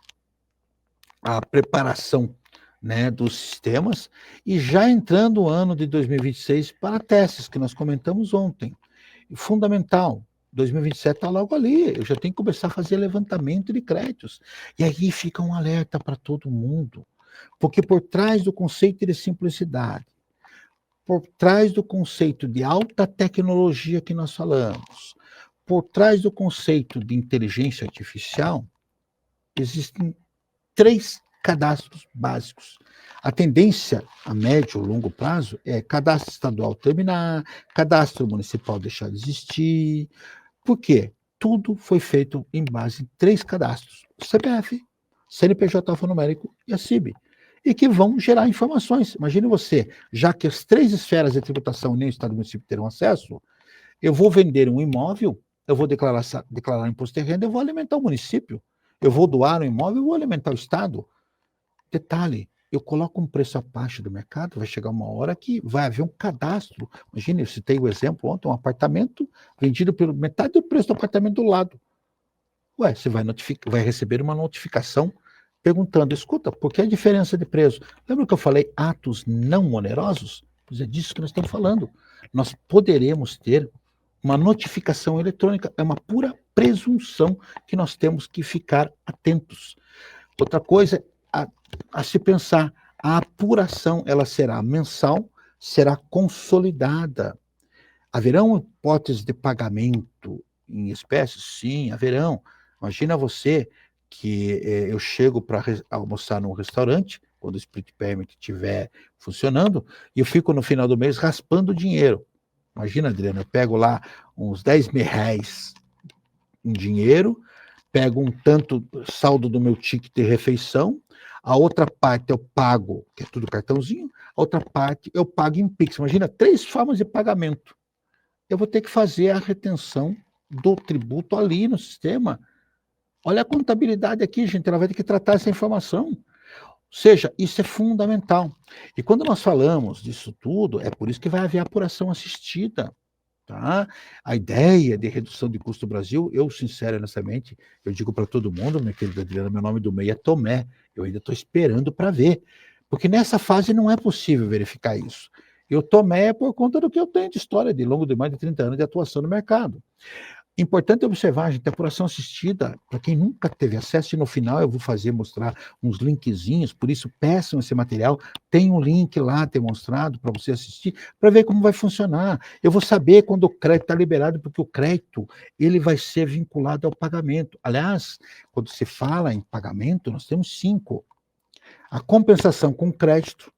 à preparação, né, dos sistemas, e já entrando o ano de 2026 para testes, que nós comentamos ontem. Fundamental, 2027 está logo ali, eu já tenho que começar a fazer levantamento de créditos. E aí fica um alerta para todo mundo, porque por trás do conceito de simplicidade, por trás do conceito de alta tecnologia que nós falamos, por trás do conceito de inteligência artificial, existem 3 cadastros básicos. A tendência a médio ou longo prazo é cadastro estadual terminar, cadastro municipal deixar de existir. Por quê? Tudo foi feito em base em 3 cadastros: CPF, CNPJ alfanumérico e a CIB, e que vão gerar informações. Imagine você, já que as 3 esferas de tributação nem o Estado e o município terão acesso, eu vou vender um imóvel, eu vou declarar imposto de renda, eu vou alimentar o município. Eu vou doar um imóvel, eu vou alimentar o Estado. Detalhe, eu coloco um preço abaixo do mercado, vai chegar uma hora que vai haver um cadastro. Imagine, eu citei o exemplo ontem, um apartamento vendido pelo metade do preço do apartamento do lado. Ué, você vai receber uma notificação perguntando, escuta, por que a diferença de preço? Lembra que eu falei atos não onerosos? Pois é disso que nós estamos falando. Nós poderemos ter uma notificação eletrônica, é uma pura presunção que nós temos que ficar atentos. Outra coisa a se pensar, a apuração ela será mensal, será consolidada. Haverão hipóteses de pagamento em espécies? Sim, haverão. Imagina você que eu chego para almoçar num restaurante, quando o Split Payment estiver funcionando, e eu fico no final do mês raspando dinheiro. Imagina, Adriano, eu pego lá uns 10 mil reais em dinheiro, pego um tanto saldo do meu ticket de refeição, a outra parte eu pago, que é tudo cartãozinho, a outra parte eu pago em Pix. Imagina, 3 formas de pagamento. Eu vou ter que fazer a retenção do tributo ali no sistema. Olha a contabilidade aqui, gente, ela vai ter que tratar essa informação. Ou seja, isso é fundamental. E quando nós falamos disso tudo, é por isso que vai haver apuração assistida. Tá? A ideia de redução de custo do Brasil, eu, sincero, honestamente, eu digo para todo mundo, minha querida Adriana, meu nome do MEI é Tomé, eu ainda estou esperando para ver, porque nessa fase não é possível verificar isso. E o Tomé é por conta do que eu tenho de história, de longo de mais de 30 anos de atuação no mercado. Importante observar, gente, a apuração assistida, para quem nunca teve acesso, e no final eu vou mostrar uns linkzinhos, por isso peçam esse material, tem um link lá demonstrado para você assistir, para ver como vai funcionar. Eu vou saber quando o crédito está liberado, porque o crédito ele vai ser vinculado ao pagamento. Aliás, quando se fala em pagamento, nós temos 5. A compensação com crédito,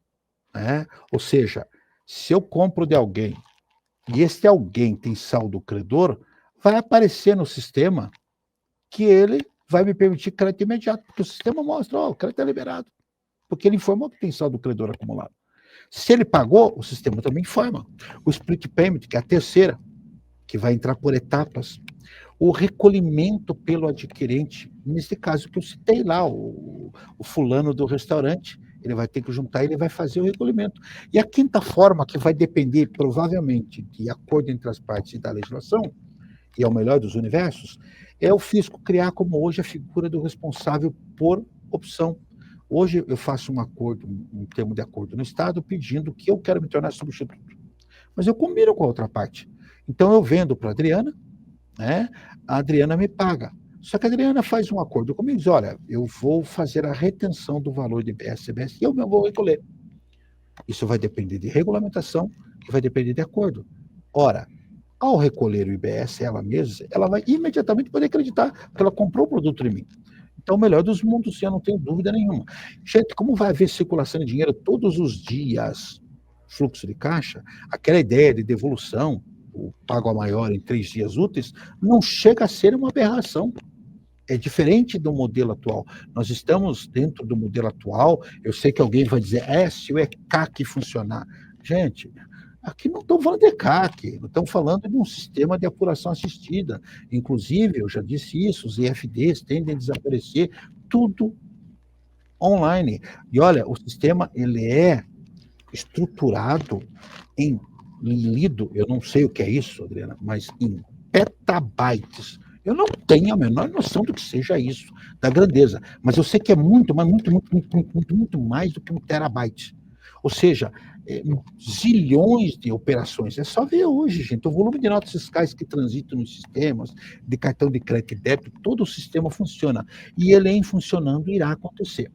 né? Ou seja, se eu compro de alguém e este alguém tem saldo credor, vai aparecer no sistema que ele vai me permitir crédito imediato, porque o sistema mostra, o crédito é liberado, porque ele informou que tem saldo credor acumulado. Se ele pagou, o sistema também informa. O split payment, que é a terceira, que vai entrar por etapas. O recolhimento pelo adquirente, nesse caso que eu citei lá, o fulano do restaurante, ele vai ter que juntar, ele vai fazer o recolhimento. E a quinta forma, que vai depender provavelmente de acordo entre as partes e da legislação, e é o melhor dos universos, é o fisco criar como hoje a figura do responsável por opção. Hoje eu faço um acordo, um termo de acordo no Estado, pedindo que eu quero me tornar substituto. Mas eu combino com a outra parte. Então eu vendo para a Adriana, né? A Adriana me paga. Só que a Adriana faz um acordo comigo, diz, olha, eu vou fazer a retenção do valor de IBS, CBS, e eu mesmo vou recolher. Isso vai depender de regulamentação e vai depender de acordo. Ora, ao recolher o IBS ela mesma, ela vai imediatamente poder acreditar que ela comprou o produto de mim. Então, o melhor dos mundos, eu não tenho dúvida nenhuma. Gente, como vai haver circulação de dinheiro todos os dias, fluxo de caixa, aquela ideia de devolução, o pago a maior em 3 dias úteis, não chega a ser uma aberração. É diferente do modelo atual. Nós estamos dentro do modelo atual, eu sei que alguém vai dizer, se o ECAC funcionar. Gente, aqui não estamos falando de ECAC, estamos falando de um sistema de apuração assistida. Inclusive, eu já disse isso, os IFDs tendem a desaparecer, tudo online. E olha, o sistema ele é estruturado em lido, eu não sei o que é isso, Adriana, mas em petabytes. Eu não tenho a menor noção do que seja isso, da grandeza, mas eu sei que é muito, mas muito mais do que 1 terabyte. Ou seja, zilhões de operações. É só ver hoje, gente, o volume de notas fiscais que transitam nos sistemas, de cartão de crédito e débito, todo o sistema funciona. E ele em funcionando irá acontecer.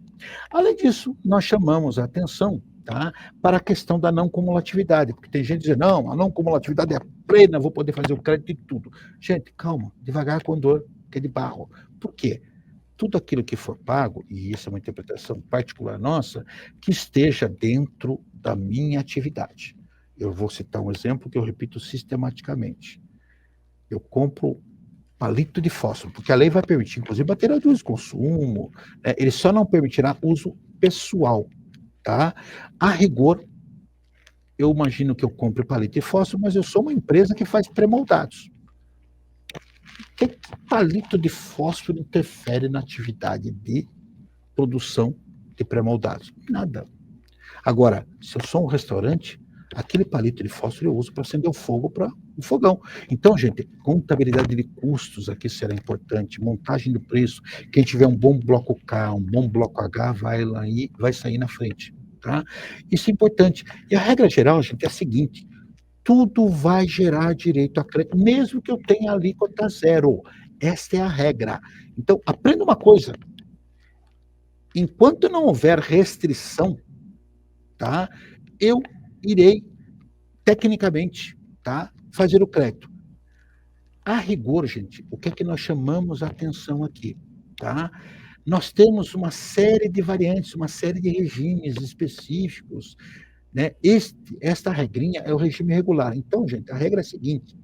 Além disso, nós chamamos a atenção, tá, para a questão da não cumulatividade, porque tem gente dizendo, não, a não cumulatividade é plena, vou poder fazer o crédito e tudo. Gente, calma, devagar com dor, que é de barro. Por quê? Tudo aquilo que for pago, e isso é uma interpretação particular nossa, que esteja dentro da minha atividade. Eu vou citar um exemplo que eu repito sistematicamente. Eu compro palito de fósforo, porque a lei vai permitir, inclusive, material de uso e consumo, né? Ele só não permitirá uso pessoal, tá? A rigor, eu imagino que eu compre palito de fósforo, mas eu sou uma empresa que faz pré-moldados. O que palito de fósforo interfere na atividade de produção de pré-moldados? Nada. Agora, se eu sou um restaurante, aquele palito de fósforo eu uso para acender o fogo para o fogão. Então, gente, contabilidade de custos aqui será importante, montagem do preço. Quem tiver um bom bloco K, um bom bloco H, vai sair na frente. Tá? Isso é importante. E a regra geral, gente, é a seguinte: tudo vai gerar direito a crédito, mesmo que eu tenha alíquota zero. Esta é a regra. Então, aprenda uma coisa. Enquanto não houver restrição, tá, eu irei, tecnicamente, tá, fazer o crédito. A rigor, gente, o que é que nós chamamos a atenção aqui? Tá? Nós temos uma série de variantes, uma série de regimes específicos, né? Esta regrinha é o regime regular. Então, gente, a regra é a seguinte: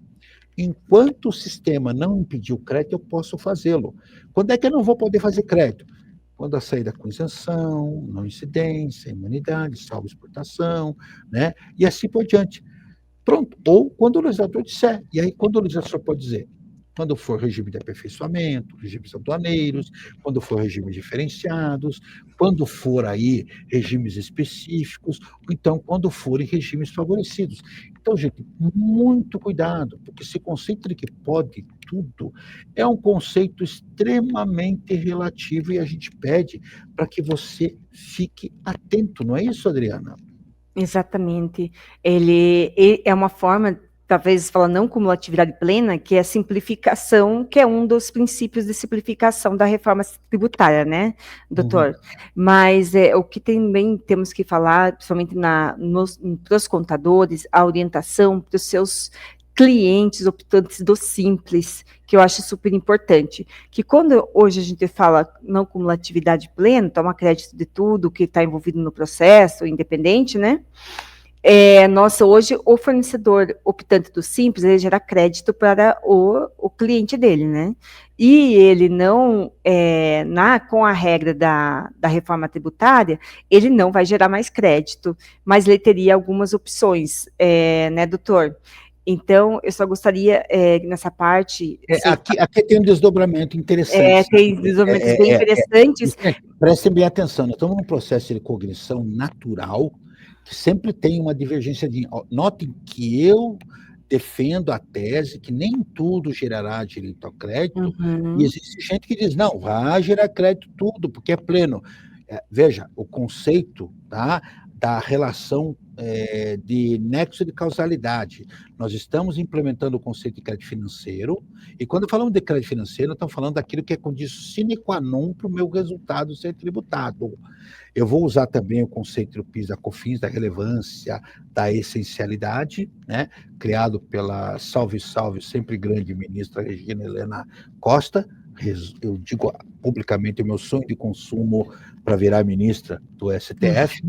enquanto o sistema não impedir o crédito, eu posso fazê-lo. Quando é que eu não vou poder fazer crédito? Quando a saída com isenção, não incidência, imunidade, salvo exportação, né? E assim por diante. Pronto. Ou quando o legislador disser. E aí, quando o legislador pode dizer? Quando for regime de aperfeiçoamento, regimes aduaneiros, quando for regimes diferenciados, quando for aí regimes específicos, ou então quando forem regimes favorecidos. Então, gente, muito cuidado, porque esse conceito de que pode tudo é um conceito extremamente relativo e a gente pede para que você fique atento, não é isso, Adriana? Exatamente. Ele é uma forma talvez fala não cumulatividade plena, que é a simplificação, que é um dos princípios de simplificação da reforma tributária, né, doutor? Mas o que também temos que falar, principalmente para os contadores, a orientação para os seus clientes optantes do simples, que eu acho super importante, que quando hoje a gente fala não cumulatividade plena, toma crédito de tudo que está envolvido no processo, independente, né? Nossa, hoje o fornecedor optante do Simples, ele gera crédito para o cliente dele, né? E ele não, com a regra da reforma tributária, ele não vai gerar mais crédito, mas ele teria algumas opções, né, doutor? Então, eu só gostaria, nessa parte... Aqui tem um desdobramento interessante. Tem desdobramentos bem interessantes. Prestem bem atenção, nós estamos num processo de cognição natural, que sempre tem uma divergência de... Notem que eu defendo a tese que nem tudo gerará direito ao crédito, e existe gente que diz, não, vai gerar crédito tudo, porque é pleno. Veja, o conceito, tá, da relação de nexo de causalidade. Nós estamos implementando o conceito de crédito financeiro, e quando falamos de crédito financeiro, nós estamos falando daquilo que é condição sine qua non para o meu resultado ser tributado. Eu vou usar também o conceito do PIS da COFINS, da relevância, da essencialidade, né, criado pela salve, sempre grande ministra Regina Helena Costa. Eu digo publicamente o meu sonho de consumo para virar ministra do STF,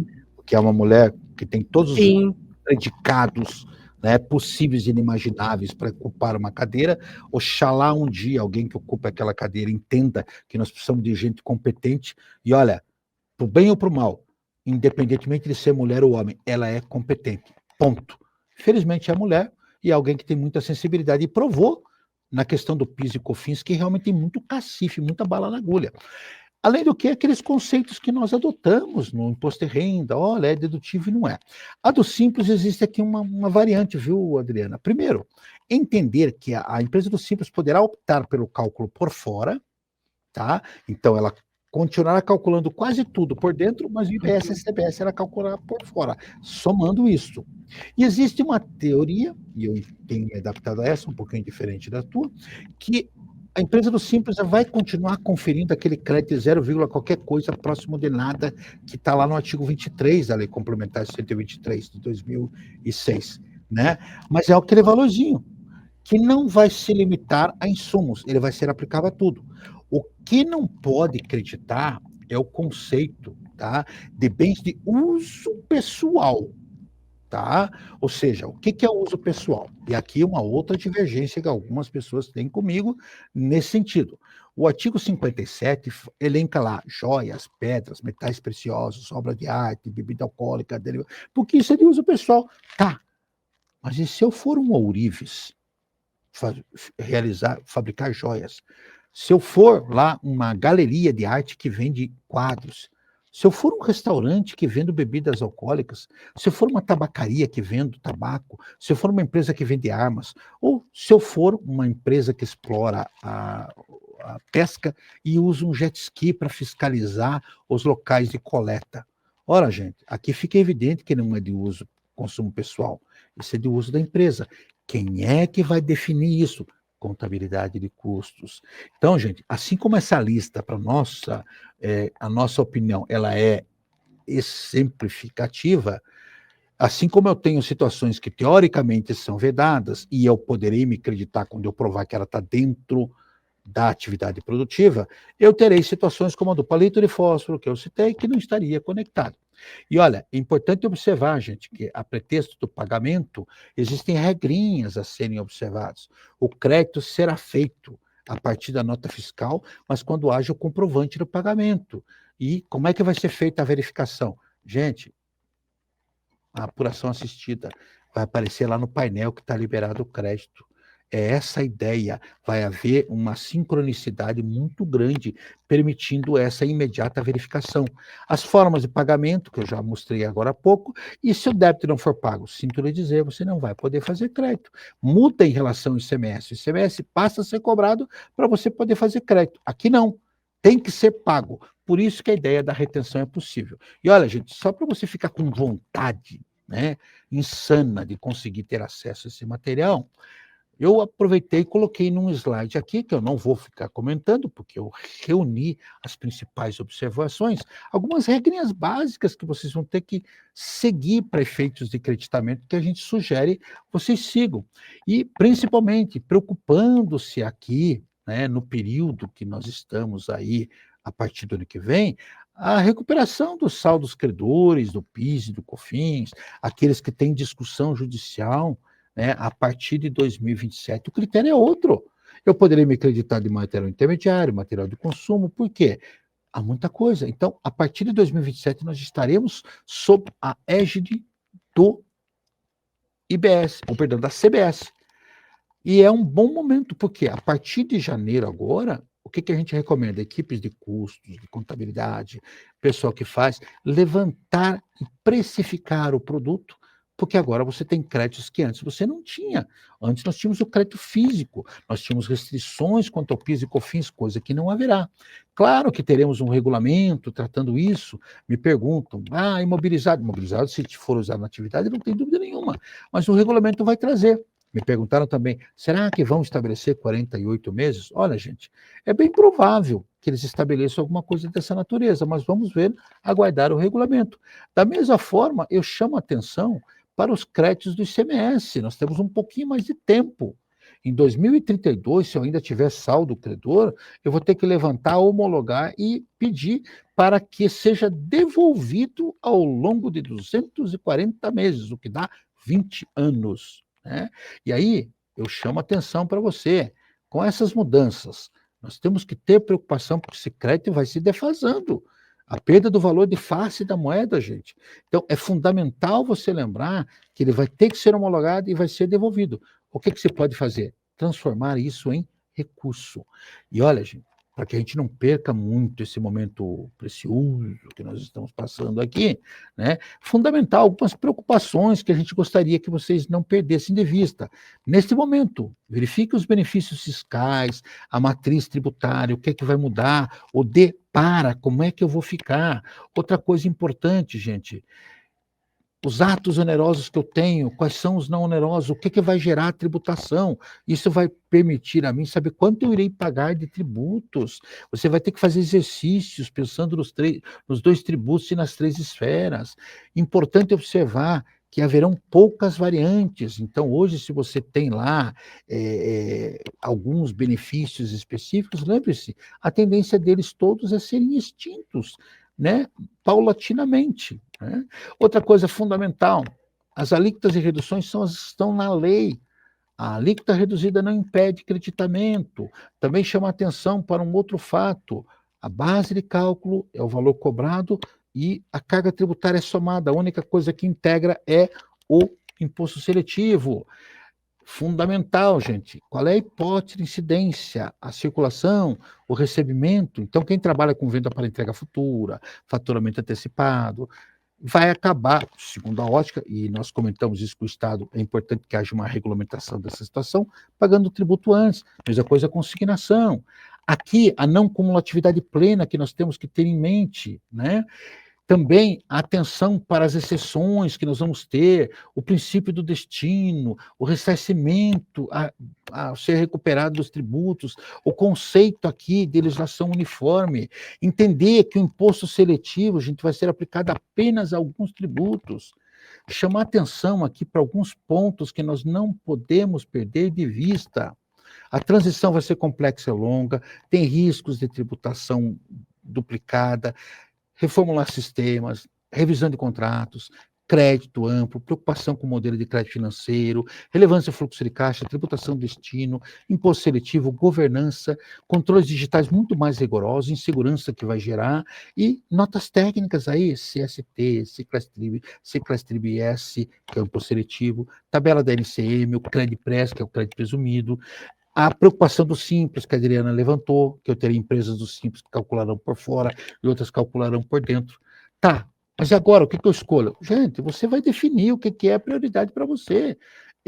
que é uma mulher que tem todos os predicados, né, possíveis e inimagináveis para ocupar uma cadeira. Oxalá um dia alguém que ocupa aquela cadeira entenda que nós precisamos de gente competente, e olha, pro bem ou pro mal, independentemente de ser mulher ou homem, ela é competente, ponto. Felizmente é mulher, e é alguém que tem muita sensibilidade, e provou na questão do PIS e COFINS que realmente tem muito cacife, muita bala na agulha. Além do que, aqueles conceitos que nós adotamos no imposto de renda, olha, é dedutivo e não é. A do Simples existe aqui uma variante, viu, Adriana? Primeiro, entender que a empresa do Simples poderá optar pelo cálculo por fora, tá? Então, ela continuará calculando quase tudo por dentro, mas o IPS e CBS ela calculará por fora, somando isso. E existe uma teoria, e eu tenho me adaptado a essa, um pouquinho diferente da tua, que a empresa do Simples vai continuar conferindo aquele crédito 0, qualquer coisa próximo de nada, que está lá no artigo 23 da Lei Complementar 123 de 2006, né? Mas é aquele valorzinho, que não vai se limitar a insumos, ele vai ser aplicável a tudo. O que não pode creditar é o conceito, tá, de bens de uso pessoal, tá? Ou seja, o que é o uso pessoal? E aqui uma outra divergência que algumas pessoas têm comigo nesse sentido. O artigo 57 elenca lá joias, pedras, metais preciosos, obra de arte, bebida alcoólica, porque isso é de uso pessoal. Tá, mas e se eu for um ourives, fabricar joias? Se eu for lá uma galeria de arte que vende quadros, se eu for um restaurante que vende bebidas alcoólicas, se eu for uma tabacaria que vende tabaco, se eu for uma empresa que vende armas, ou se eu for uma empresa que explora a pesca e usa um jet ski para fiscalizar os locais de coleta. Ora, gente, aqui fica evidente que não é de uso, consumo pessoal, isso é de uso da empresa. Quem é que vai definir isso? Contabilidade de custos. Então, gente, assim como essa lista, para a nossa opinião, ela é exemplificativa, assim como eu tenho situações que teoricamente são vedadas, e eu poderei me acreditar quando eu provar que ela está dentro da atividade produtiva, eu terei situações como a do palito de fósforo, que eu citei, que não estaria conectado. E olha, é importante observar, gente, que a pretexto do pagamento, existem regrinhas a serem observadas. O crédito será feito a partir da nota fiscal, mas quando haja o comprovante do pagamento. E como é que vai ser feita a verificação? Gente, a apuração assistida vai aparecer lá no painel que está liberado o crédito. É essa a ideia, vai haver uma sincronicidade muito grande, permitindo essa imediata verificação. As formas de pagamento, que eu já mostrei agora há pouco, e se o débito não for pago, sinto lhe dizer, você não vai poder fazer crédito. Muda em relação ao ICMS. O ICMS passa a ser cobrado para você poder fazer crédito. Aqui não, tem que ser pago. Por isso que a ideia da retenção é possível. E olha, gente, só para você ficar com vontade né, insana de conseguir ter acesso a esse material, eu aproveitei e coloquei num slide aqui, que eu não vou ficar comentando, porque eu reuni as principais observações, algumas regrinhas básicas que vocês vão ter que seguir para efeitos de creditamento que a gente sugere vocês sigam. E, principalmente, preocupando-se aqui, né, no período que nós estamos aí, a partir do ano que vem, a recuperação dos saldos credores, do PIS e do COFINS, aqueles que têm discussão judicial, né, a partir de 2027, o critério é outro. Eu poderia me acreditar de material intermediário, material de consumo, por quê? Há muita coisa. Então, a partir de 2027, nós estaremos sob a égide do IBS, ou perdão, da CBS. E é um bom momento, porque a partir de janeiro agora, o que a gente recomenda? Equipes de custos, de contabilidade, pessoal que faz, levantar e precificar o produto, porque agora você tem créditos que antes você não tinha. Antes nós tínhamos o crédito físico, nós tínhamos restrições quanto ao PIS e COFINS, coisa que não haverá. Claro que teremos um regulamento tratando isso. Me perguntam, imobilizado. Imobilizado, se for usado na atividade, não tem dúvida nenhuma. Mas o regulamento vai trazer. Me perguntaram também, será que vão estabelecer 48 meses? Olha, gente, é bem provável que eles estabeleçam alguma coisa dessa natureza, mas vamos ver, aguardar o regulamento. Da mesma forma, eu chamo a atenção para os créditos do ICMS. Nós temos um pouquinho mais de tempo. Em 2032, se eu ainda tiver saldo credor, eu vou ter que levantar, homologar e pedir para que seja devolvido ao longo de 240 meses, o que dá 20 anos. Né? E aí, eu chamo a atenção para você, com essas mudanças, nós temos que ter preocupação, porque esse crédito vai se defasando. A perda do valor de face da moeda, gente. Então, é fundamental você lembrar que ele vai ter que ser homologado e vai ser devolvido. O que você pode fazer? Transformar isso em recurso. E olha, gente, para que a gente não perca muito esse momento precioso que nós estamos passando aqui, né? Fundamental, algumas preocupações que a gente gostaria que vocês não perdessem de vista. Neste momento, verifique os benefícios fiscais, a matriz tributária, o que é que vai mudar, o como é que eu vou ficar? Outra coisa importante, gente, os atos onerosos que eu tenho, quais são os não onerosos, o que vai gerar a tributação. Isso vai permitir a mim saber quanto eu irei pagar de tributos. Você vai ter que fazer exercícios pensando nos dois tributos e nas três esferas. Importante observar que haverão poucas variantes. Então, hoje, se você tem lá alguns benefícios específicos, lembre-se, a tendência deles todos é serem extintos, né, paulatinamente. Né? Outra coisa fundamental, as alíquotas e reduções estão na lei. A alíquota reduzida não impede creditamento. Também chama atenção para um outro fato. A base de cálculo é o valor cobrado e a carga tributária é somada. A única coisa que integra é o imposto seletivo. Fundamental, gente. Qual é a hipótese de incidência? A circulação, o recebimento. Então, quem trabalha com venda para entrega futura, faturamento antecipado, vai acabar, segundo a ótica, e nós comentamos isso com o Estado, é importante que haja uma regulamentação dessa situação, pagando o tributo antes. Mesma coisa a consignação. Aqui, a não cumulatividade plena que nós temos que ter em mente, né? Também a atenção para as exceções que nós vamos ter, o princípio do destino, o ressarcimento a ser recuperado dos tributos, o conceito aqui de legislação uniforme, entender que o imposto seletivo, a gente vai ser aplicado apenas a alguns tributos, chamar atenção aqui para alguns pontos que nós não podemos perder de vista. A transição vai ser complexa e longa, tem riscos de tributação duplicada, reformular sistemas, revisão de contratos, crédito amplo, preocupação com o modelo de crédito financeiro, relevância do fluxo de caixa, tributação do destino, imposto seletivo, governança, controles digitais muito mais rigorosos, insegurança que vai gerar, e notas técnicas aí, CST, Ciclastrib-S, que é o imposto seletivo, tabela da NCM, o Credpress, que é o crédito presumido, a preocupação do Simples, que a Adriana levantou, que eu teria empresas do Simples que calcularão por fora e outras calcularão por dentro. Tá, mas agora o que eu escolho? Gente, você vai definir o que é prioridade para você.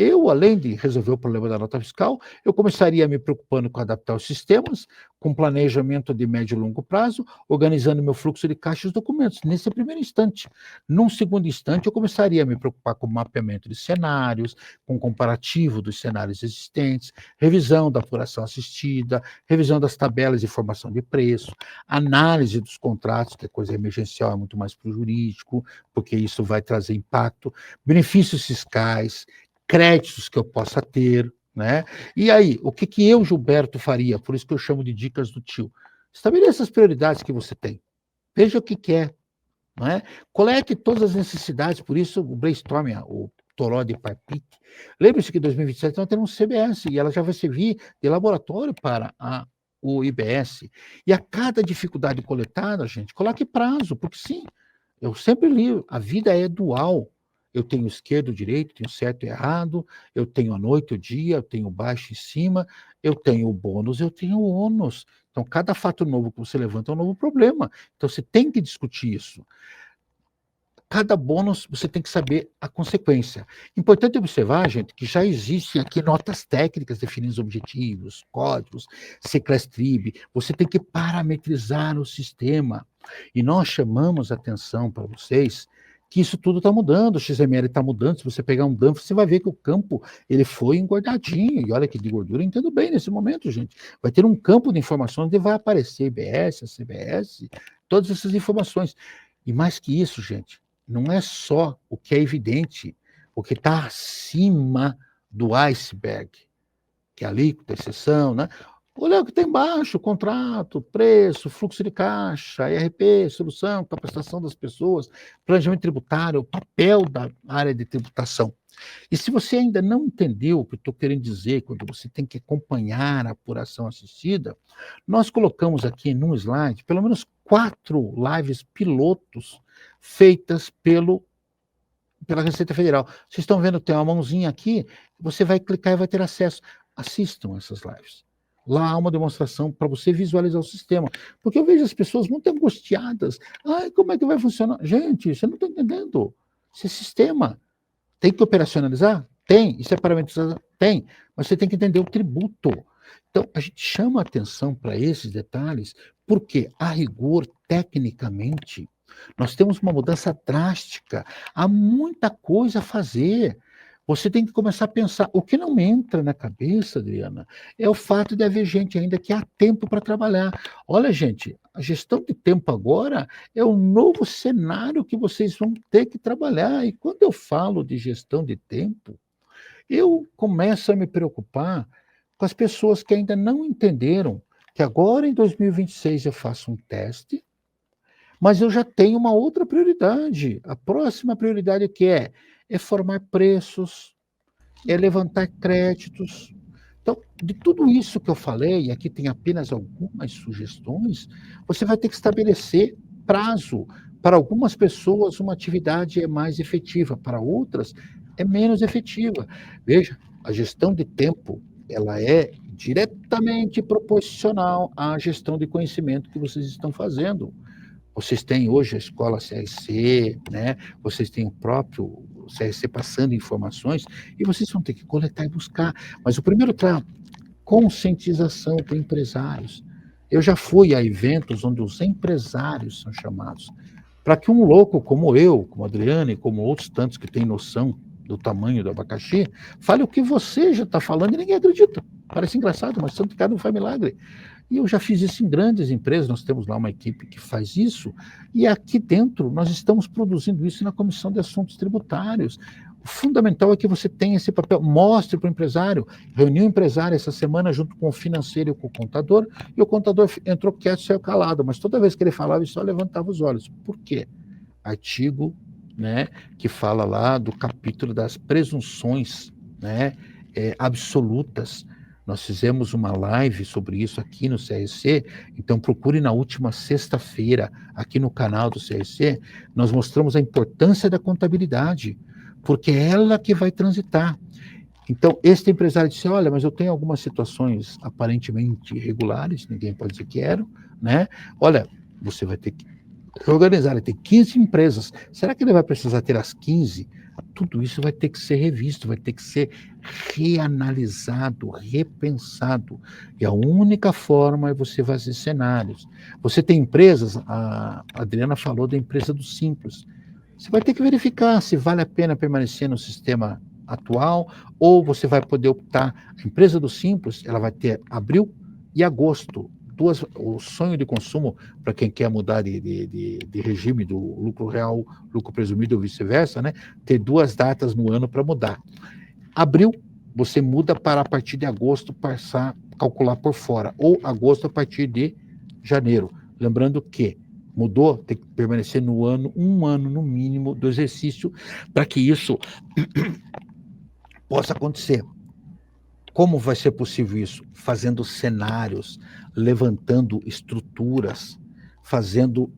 Eu, além de resolver o problema da nota fiscal, eu começaria me preocupando com adaptar os sistemas, com planejamento de médio e longo prazo, organizando meu fluxo de caixa e os documentos, nesse primeiro instante. Num segundo instante, eu começaria a me preocupar com o mapeamento de cenários, com o comparativo dos cenários existentes, revisão da apuração assistida, revisão das tabelas de formação de preço, análise dos contratos, que é coisa emergencial, é muito mais para o jurídico, porque isso vai trazer impacto, benefícios fiscais, créditos que eu possa ter, né? E aí, o que eu, Gilberto, faria? Por isso que eu chamo de dicas do tio. Estabeleça as prioridades que você tem. Veja o que quer, não é? Colete todas as necessidades, por isso o brainstorming, o toró de Parpic. Lembre-se que em 2027 nós temos um CBS e ela já vai servir de laboratório para o IBS. E a cada dificuldade coletada, gente, coloque prazo, porque sim, eu sempre li, a vida é dual. Eu tenho esquerdo, direito, tenho certo e errado, eu tenho a noite, o dia, eu tenho baixo e cima, eu tenho o bônus, eu tenho o ônus. Então, cada fato novo que você levanta é um novo problema. Então, você tem que discutir isso. Cada bônus, você tem que saber a consequência. Importante observar, gente, que já existem aqui notas técnicas definindo os objetivos, códigos, Seclastrib. Você tem que parametrizar o sistema. E nós chamamos a atenção para vocês que isso tudo está mudando, o XML está mudando. Se você pegar um dump, você vai ver que o campo ele foi engordadinho. E olha que de gordura eu entendo bem nesse momento, gente. Vai ter um campo de informações onde vai aparecer IBS, CBS, todas essas informações. E mais que isso, gente, não é só o que é evidente, o que está acima do iceberg, que é a alíquota, a exceção, né? Olha o que tem embaixo, contrato, preço, fluxo de caixa, ERP, solução, capacitação das pessoas, planejamento tributário, o papel da área de tributação. E se você ainda não entendeu o que eu estou querendo dizer, quando você tem que acompanhar a apuração assistida, nós colocamos aqui num slide pelo menos 4 lives pilotos feitas pela Receita Federal. Vocês estão vendo, tem uma mãozinha aqui, você vai clicar e vai ter acesso. Assistam essas lives. Lá há uma demonstração para você visualizar o sistema. Porque eu vejo as pessoas muito angustiadas. Ai, como é que vai funcionar? Gente, você não está entendendo. Isso é sistema. Tem que operacionalizar? Tem. Isso é parametrizar? Tem. Mas você tem que entender o tributo. Então, a gente chama a atenção para esses detalhes, porque, a rigor, tecnicamente, nós temos uma mudança drástica. Há muita coisa a fazer. Você tem que começar a pensar. O que não me entra na cabeça, Adriana, é o fato de haver gente ainda que há tempo para trabalhar. Olha, gente, a gestão de tempo agora é um novo cenário que vocês vão ter que trabalhar. E quando eu falo de gestão de tempo, eu começo a me preocupar com as pessoas que ainda não entenderam que agora, em 2026, eu faço um teste, mas eu já tenho uma outra prioridade. A próxima prioridade que é formar preços, é levantar créditos. Então, de tudo isso que eu falei, e aqui tem apenas algumas sugestões, você vai ter que estabelecer prazo. Para algumas pessoas, uma atividade é mais efetiva, para outras, é menos efetiva. Veja, a gestão de tempo, ela é diretamente proporcional à gestão de conhecimento que vocês estão fazendo. Vocês têm hoje a escola CRC, né? Vocês têm o próprio CRC passando informações, e vocês vão ter que coletar e buscar. Mas o primeiro trabalho, conscientização para empresários. Eu já fui a eventos onde os empresários são chamados, para que um louco como eu, como a Adriana e como outros tantos que têm noção do tamanho do abacaxi, fale o que você já está falando e ninguém acredita. Parece engraçado, mas Santo Ricardo não faz milagre. E eu já fiz isso em grandes empresas, nós temos lá uma equipe que faz isso, e aqui dentro nós estamos produzindo isso na Comissão de Assuntos Tributários. O fundamental é que você tenha esse papel, mostre para o empresário. Reuniu o empresário essa semana junto com o financeiro e com o contador, e o contador entrou quieto e saiu calado, mas toda vez que ele falava, ele só levantava os olhos. Por quê? Artigo, né, que fala lá do capítulo das presunções, né, absolutas. Nós fizemos uma live sobre isso aqui no CRC, então procure na última sexta-feira, aqui no canal do CRC, nós mostramos a importância da contabilidade, porque é ela que vai transitar. Então, este empresário disse, olha, mas eu tenho algumas situações aparentemente irregulares, ninguém pode dizer que quero, né? Olha, você vai ter que organizar, ele tem 15 empresas, será que ele vai precisar ter as 15 Tudo isso vai ter que ser revisto, vai ter que ser reanalisado, repensado. E a única forma é você fazer cenários. Você tem empresas, a Adriana falou da empresa do Simples. Você vai ter que verificar se vale a pena permanecer no sistema atual, ou você vai poder optar. A empresa do Simples, ela vai ter abril e agosto. O sonho de consumo, para quem quer mudar de regime do lucro real, lucro presumido ou vice-versa, né? Ter 2 datas no ano para mudar. Abril, você muda para a partir de agosto passar a calcular por fora, ou agosto a partir de janeiro. Lembrando que mudou, tem que permanecer no ano, 1 ano no mínimo do exercício, para que isso possa acontecer. Como vai ser possível isso? Fazendo cenários, levantando estruturas, fazendo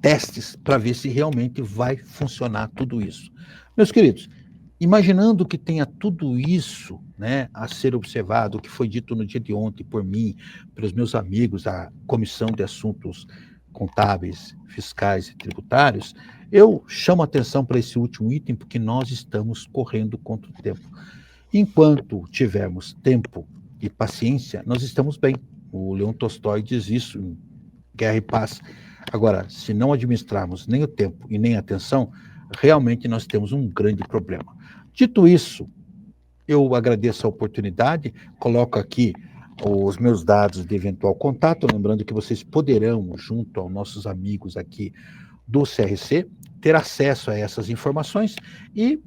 testes para ver se realmente vai funcionar tudo isso. Meus queridos, imaginando que tenha tudo isso, né, a ser observado, o que foi dito no dia de ontem por mim, pelos meus amigos da Comissão de Assuntos Contábeis, Fiscais e Tributários, eu chamo a atenção para esse último item, porque nós estamos correndo contra o tempo. Enquanto tivermos tempo e paciência, nós estamos bem. O Leon Tolstói diz isso em Guerra e Paz. Agora, se não administrarmos nem o tempo e nem a atenção, realmente nós temos um grande problema. Dito isso, eu agradeço a oportunidade, coloco aqui os meus dados de eventual contato, lembrando que vocês poderão, junto aos nossos amigos aqui do CRC, ter acesso a essas informações e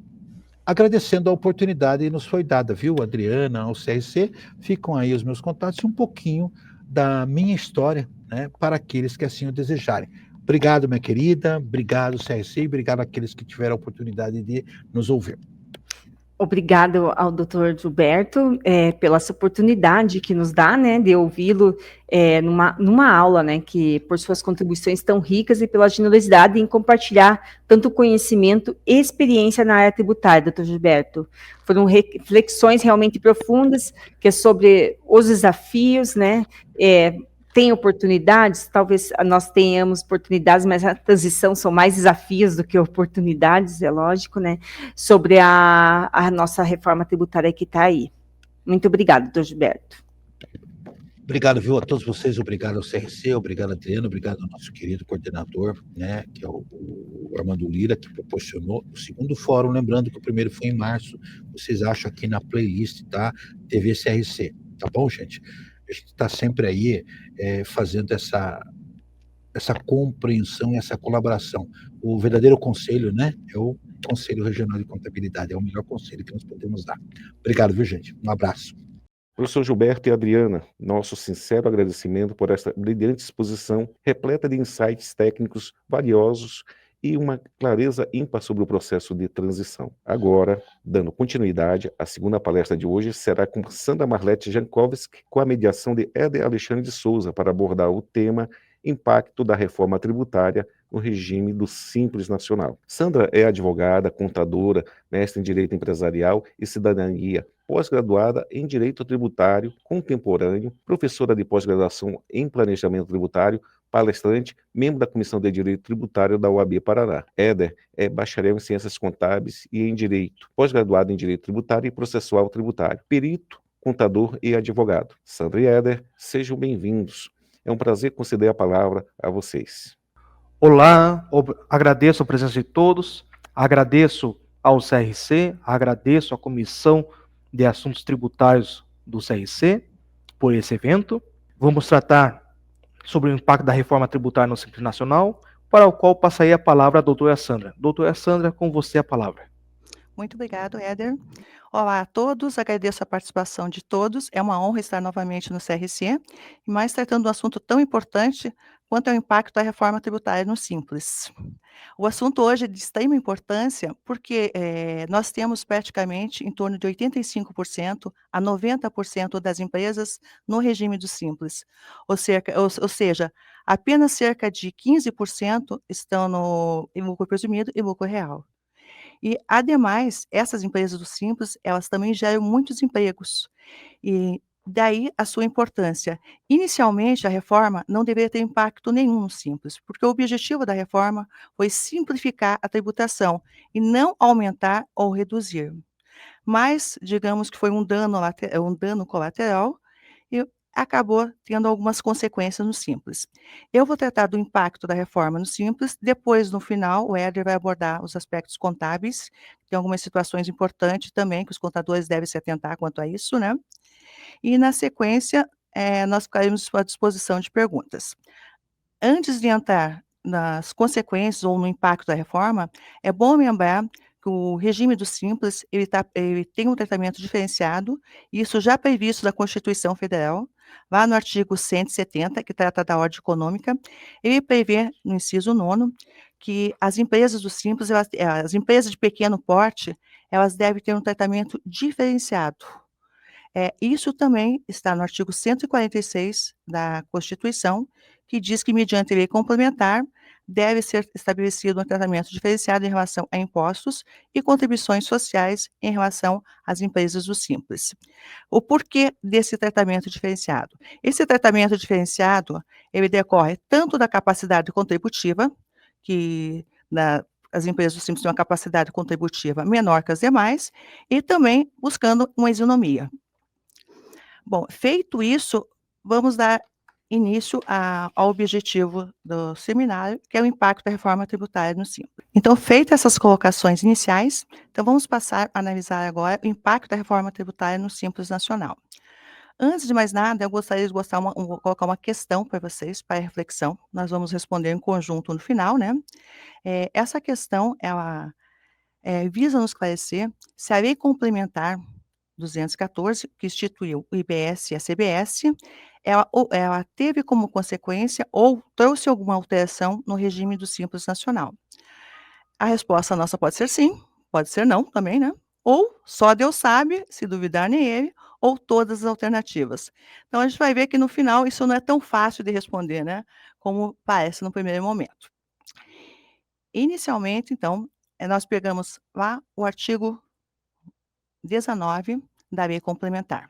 agradecendo a oportunidade que nos foi dada, viu, Adriana, ao CRC, ficam aí os meus contatos e um pouquinho da minha história, né, para aqueles que assim o desejarem. Obrigado, minha querida, obrigado, CRC, e obrigado àqueles que tiveram a oportunidade de nos ouvir. Obrigado ao Dr. Gilberto pela essa oportunidade que nos dá, né, de ouvi-lo numa aula, né, que por suas contribuições tão ricas e pela generosidade em compartilhar tanto conhecimento e experiência na área tributária, Dr. Gilberto. Foram reflexões realmente profundas, que é sobre os desafios, né, tem oportunidades, talvez nós tenhamos oportunidades, mas a transição são mais desafios do que oportunidades, é lógico, né? Sobre a nossa reforma tributária que está aí. Muito obrigada, doutor Gilberto. Obrigado, viu, a todos vocês, obrigado ao CRC, obrigado, Adriano, obrigado ao nosso querido coordenador, né, que é o Armando Lira, que proporcionou o segundo fórum, lembrando que o primeiro foi em março, vocês acham aqui na playlist, tá? TV CRC, tá bom, gente? A gente está sempre aí fazendo essa compreensão e essa colaboração. O verdadeiro conselho, né, é o Conselho Regional de Contabilidade, é o melhor conselho que nós podemos dar. Obrigado, viu, gente? Um abraço. Professor Gilberto e Adriana, nosso sincero agradecimento por esta brilhante exposição, repleta de insights técnicos valiosos e uma clareza ímpar sobre o processo de transição. Agora, dando continuidade, a segunda palestra de hoje será com Sandra Marlete Jankowski, com a mediação de Éder Alexandre de Souza, para abordar o tema Impacto da Reforma Tributária no regime do Simples Nacional. Sandra é advogada, contadora, mestre em Direito Empresarial e Cidadania, pós-graduada em Direito Tributário Contemporâneo, professora de pós-graduação em Planejamento Tributário, palestrante, membro da Comissão de Direito Tributário da UAB Paraná. Éder é bacharel em Ciências Contábeis e em Direito, pós-graduado em Direito Tributário e Processual Tributário, perito, contador e advogado. Sandra e Éder, sejam bem-vindos. É um prazer conceder a palavra a vocês. Olá, agradeço a presença de todos, agradeço ao CRC, agradeço à Comissão de Assuntos Tributários do CRC por esse evento. Vamos tratar sobre o impacto da reforma tributária no Simples Nacional, para o qual passarei a palavra à doutora Sandra. Doutora Sandra, com você a palavra. Muito obrigado, Éder. Olá a todos, agradeço a participação de todos. É uma honra estar novamente no CRC, e mais tratando de um assunto tão importante quanto é o impacto da reforma tributária no Simples. O assunto hoje é de extrema importância porque nós temos praticamente em torno de 85% a 90% das empresas no regime do Simples, ou seja, apenas cerca de 15% estão em lucro presumido e lucro real. E, ademais, essas empresas do Simples, elas também geram muitos empregos. E Daí a sua importância. Inicialmente, a reforma não deveria ter impacto nenhum no Simples, porque o objetivo da reforma foi simplificar a tributação e não aumentar ou reduzir. Mas, digamos que foi um dano colateral e acabou tendo algumas consequências no Simples. Eu vou tratar do impacto da reforma no Simples, depois, no final, o Éder vai abordar os aspectos contábeis, tem algumas situações importantes também que os contadores devem se atentar quanto a isso, né. E na sequência, nós ficaremos à disposição de perguntas. Antes de entrar nas consequências ou no impacto da reforma, é bom lembrar que o regime do Simples, ele tem um tratamento diferenciado, e isso já previsto na Constituição Federal, lá no artigo 170, que trata da ordem econômica, ele prevê, no inciso 9º, que as empresas do Simples, as empresas de pequeno porte, elas devem ter um tratamento diferenciado. Isso também está no artigo 146 da Constituição, que diz que, mediante lei complementar, deve ser estabelecido um tratamento diferenciado em relação a impostos e contribuições sociais em relação às empresas do Simples. O porquê desse tratamento diferenciado? Esse tratamento diferenciado, ele decorre tanto da capacidade contributiva, que as empresas do Simples têm uma capacidade contributiva menor que as demais, e também buscando uma isonomia. Bom, feito isso, vamos dar início ao objetivo do seminário, que é o impacto da reforma tributária no Simples. Então, feitas essas colocações iniciais, então vamos passar a analisar agora o impacto da reforma tributária no Simples Nacional. Antes de mais nada, eu gostaria de colocar uma questão para vocês, para reflexão. Nós vamos responder em conjunto no final, né? Essa questão, ela visa nos esclarecer se a lei complementar 214, que instituiu o IBS e a CBS, ela teve como consequência ou trouxe alguma alteração no regime do Simples Nacional. A resposta nossa pode ser sim, pode ser não também, né? Ou só Deus sabe, se duvidar nem ele, ou todas as alternativas. Então a gente vai ver que no final isso não é tão fácil de responder, né? Como parece no primeiro momento. Inicialmente, então, nós pegamos lá o artigo 19 da lei complementar.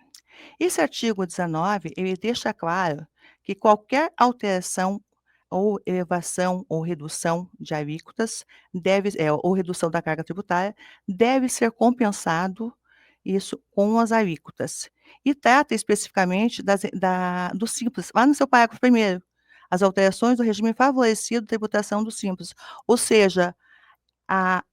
Esse artigo 19, ele deixa claro que qualquer alteração ou elevação ou redução de alíquotas ou redução da carga tributária deve ser compensado isso com as alíquotas. E trata especificamente do Simples, lá no seu parágrafo 1º, as alterações do regime favorecido de tributação do Simples. Ou seja, a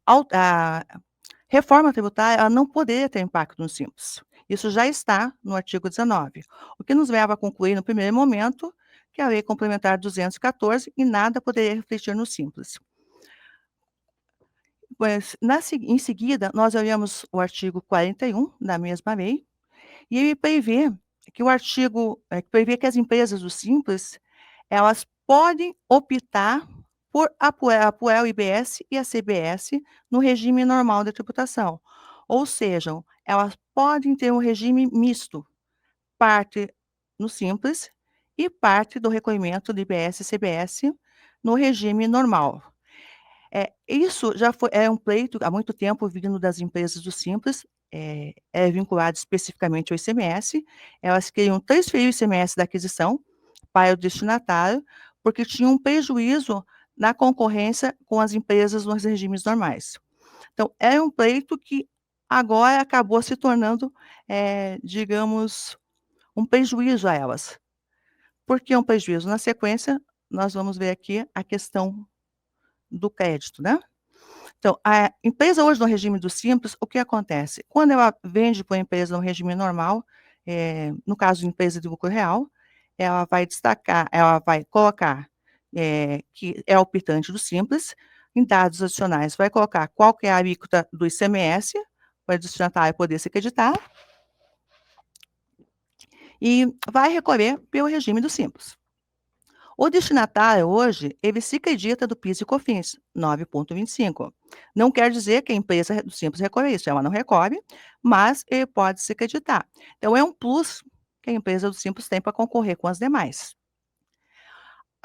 reforma tributária, ela não poderia ter impacto no Simples. Isso já está no artigo 19, o que nos leva a concluir, no primeiro momento, que a Lei Complementar 214 e nada poderia refletir no Simples. Pois, em seguida, nós olhamos o artigo 41 da mesma lei, e ele prevê que as empresas do Simples, elas podem optar por apoiar o IBS e a CBS no regime normal de tributação. Ou seja, elas podem ter um regime misto, parte no Simples e parte do recolhimento do IBS e CBS no regime normal. Isso já é um pleito há muito tempo vindo das empresas do Simples, é vinculado especificamente ao ICMS. Elas queriam transferir o ICMS da aquisição para o destinatário, porque tinham um prejuízo na concorrência com as empresas nos regimes normais. Então, é um pleito que agora acabou se tornando, digamos, um prejuízo a elas. Por que um prejuízo? Na sequência, nós vamos ver aqui a questão do crédito, né? Então, a empresa hoje no regime do Simples, o que acontece? Quando ela vende para uma empresa no regime normal, no caso de empresa de lucro real, ela vai colocar que é o optante do Simples, em dados adicionais vai colocar qual que é a alíquota do ICMS, para o destinatário poder se acreditar, e vai recolher pelo regime do Simples. O destinatário hoje, ele se acredita do PIS e COFINS, 9,25. Não quer dizer que a empresa do Simples recolhe isso, ela não recolhe, mas ele pode se acreditar. Então é um plus que a empresa do Simples tem para concorrer com as demais.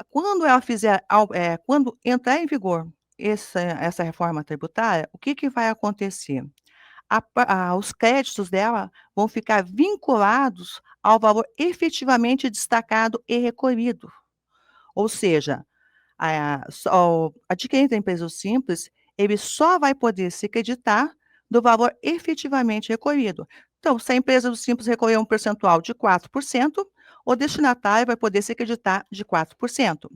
Quando entrar em vigor essa reforma tributária, o que vai acontecer? os créditos dela vão ficar vinculados ao valor efetivamente destacado e recolhido. Ou seja, o adquirente da empresa do Simples, ele só vai poder se creditar do valor efetivamente recolhido. Então, se a empresa do Simples recolher um percentual de 4%, o destinatário vai poder se creditar de 4%.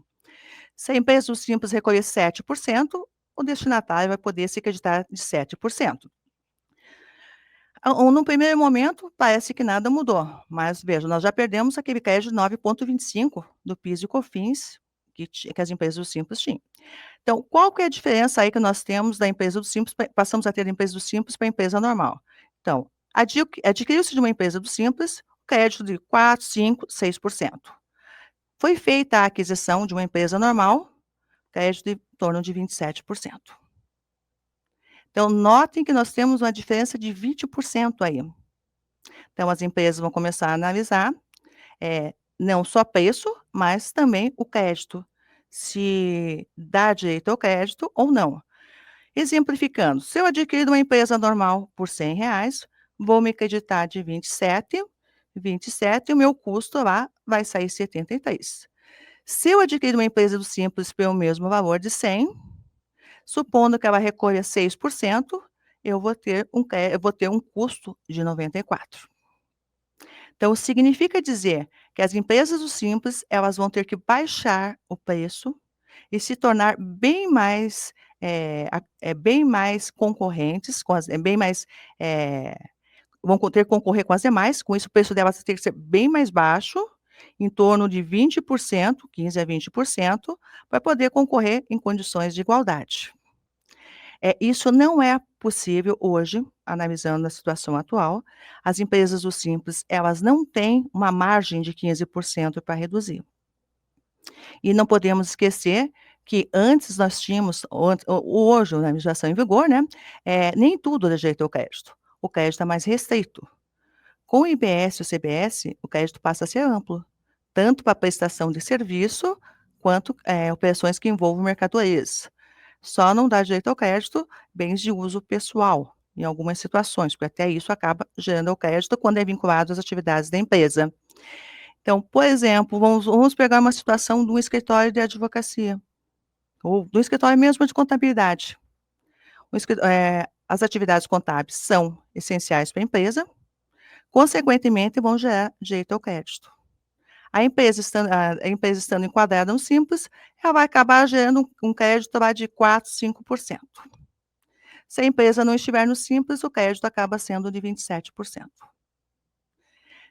Se a empresa do Simples recolher 7%, o destinatário vai poder se creditar de 7%. No primeiro momento, parece que nada mudou, mas veja, nós já perdemos aquele crédito de 9,25 do PIS e COFINS que as empresas do Simples tinham. Então, qual que é a diferença aí que nós temos da empresa do Simples, passamos a ter da empresa do Simples para a empresa normal? Então, adquiriu-se de uma empresa do Simples crédito de 4%, 5%, 6%. Foi feita a aquisição de uma empresa normal, crédito de em torno de 27%. Então, notem que nós temos uma diferença de 20% aí. Então, as empresas vão começar a analisar, não só preço, mas também o crédito, se dá direito ao crédito ou não. Exemplificando, se eu adquirir uma empresa normal por R$100, vou me creditar de 27, e o meu custo lá vai sair 73. Se eu adquirir uma empresa do Simples pelo mesmo valor de 100, supondo que ela recolha 6%, eu vou ter um custo de 94. Então, significa dizer que as empresas do Simples, elas vão ter que baixar o preço e se tornar bem mais, bem mais concorrentes, bem mais, vão ter que concorrer com as demais, com isso o preço delas tem que ser bem mais baixo, em torno de 20%, 15% a 20%, para poder concorrer em condições de igualdade. Isso não é possível hoje, analisando a situação atual. As empresas do Simples, elas não têm uma margem de 15% para reduzir. E não podemos esquecer que antes nós tínhamos, hoje, na legislação em vigor, né, nem tudo é direito ao crédito. O crédito é mais restrito. Com o IBS e o CBS, o crédito passa a ser amplo, tanto para prestação de serviço, quanto operações que envolvam mercadorias. Só não dá direito ao crédito bens de uso pessoal, em algumas situações, porque até isso acaba gerando o crédito quando é vinculado às atividades da empresa. Então, por exemplo, vamos pegar uma situação de um escritório de advocacia, ou do escritório mesmo de contabilidade. As atividades contábeis são essenciais para a empresa, consequentemente, vão gerar direito ao crédito. A empresa estando enquadrada no Simples, ela vai acabar gerando um crédito lá de 4%, 5%. Se a empresa não estiver no Simples, o crédito acaba sendo de 27%.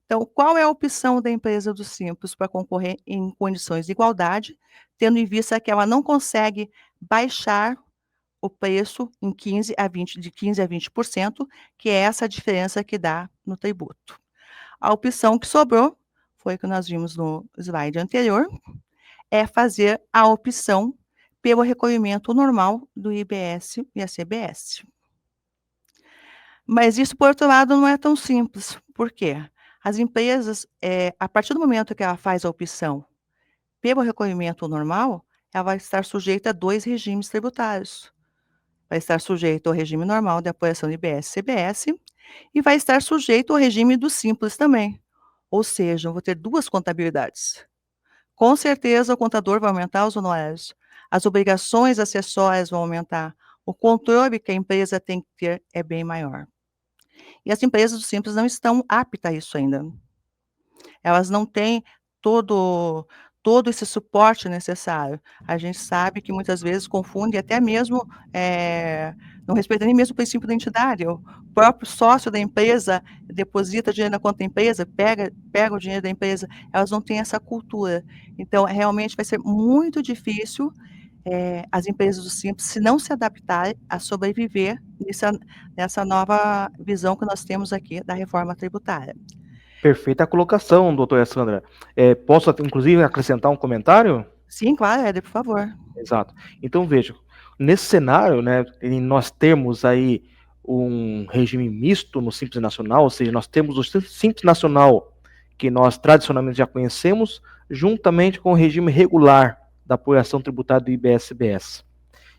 Então, qual é a opção da empresa do Simples para concorrer em condições de igualdade, tendo em vista que ela não consegue baixar o preço de 15% a 20%, que é essa diferença que dá no tributo? A opção que sobrou, foi o que nós vimos no slide anterior, é fazer a opção pelo recolhimento normal do IBS e a CBS. Mas isso, por outro lado, não é tão simples. Por quê? As empresas, a partir do momento que ela faz a opção pelo recolhimento normal, ela vai estar sujeita a 2 regimes tributários. Vai estar sujeita ao regime normal de apuração de IBS e CBS e vai estar sujeito ao regime do Simples também. Ou seja, eu vou ter 2 contabilidades. Com certeza, o contador vai aumentar os honorários, as obrigações acessórias vão aumentar, o controle que a empresa tem que ter é bem maior. E as empresas do Simples não estão aptas a isso ainda. Elas não têm todo esse suporte necessário. A gente sabe que muitas vezes confunde até mesmo, não respeita nem mesmo o princípio da entidade. O próprio sócio da empresa deposita dinheiro na conta da empresa, pega o dinheiro da empresa, elas não têm essa cultura. Então, realmente vai ser muito difícil, as empresas do Simples, se não se adaptarem, a sobreviver nessa nova visão que nós temos aqui da reforma tributária. Perfeita colocação, doutora Sandra. Posso, inclusive, acrescentar um comentário? Sim, claro, Éder, por favor. Exato. Então, veja, nesse cenário, né, nós temos aí um regime misto no Simples Nacional, ou seja, nós temos o Simples Nacional, que nós tradicionalmente já conhecemos, juntamente com o regime regular da apuração tributária do IBS-CBS.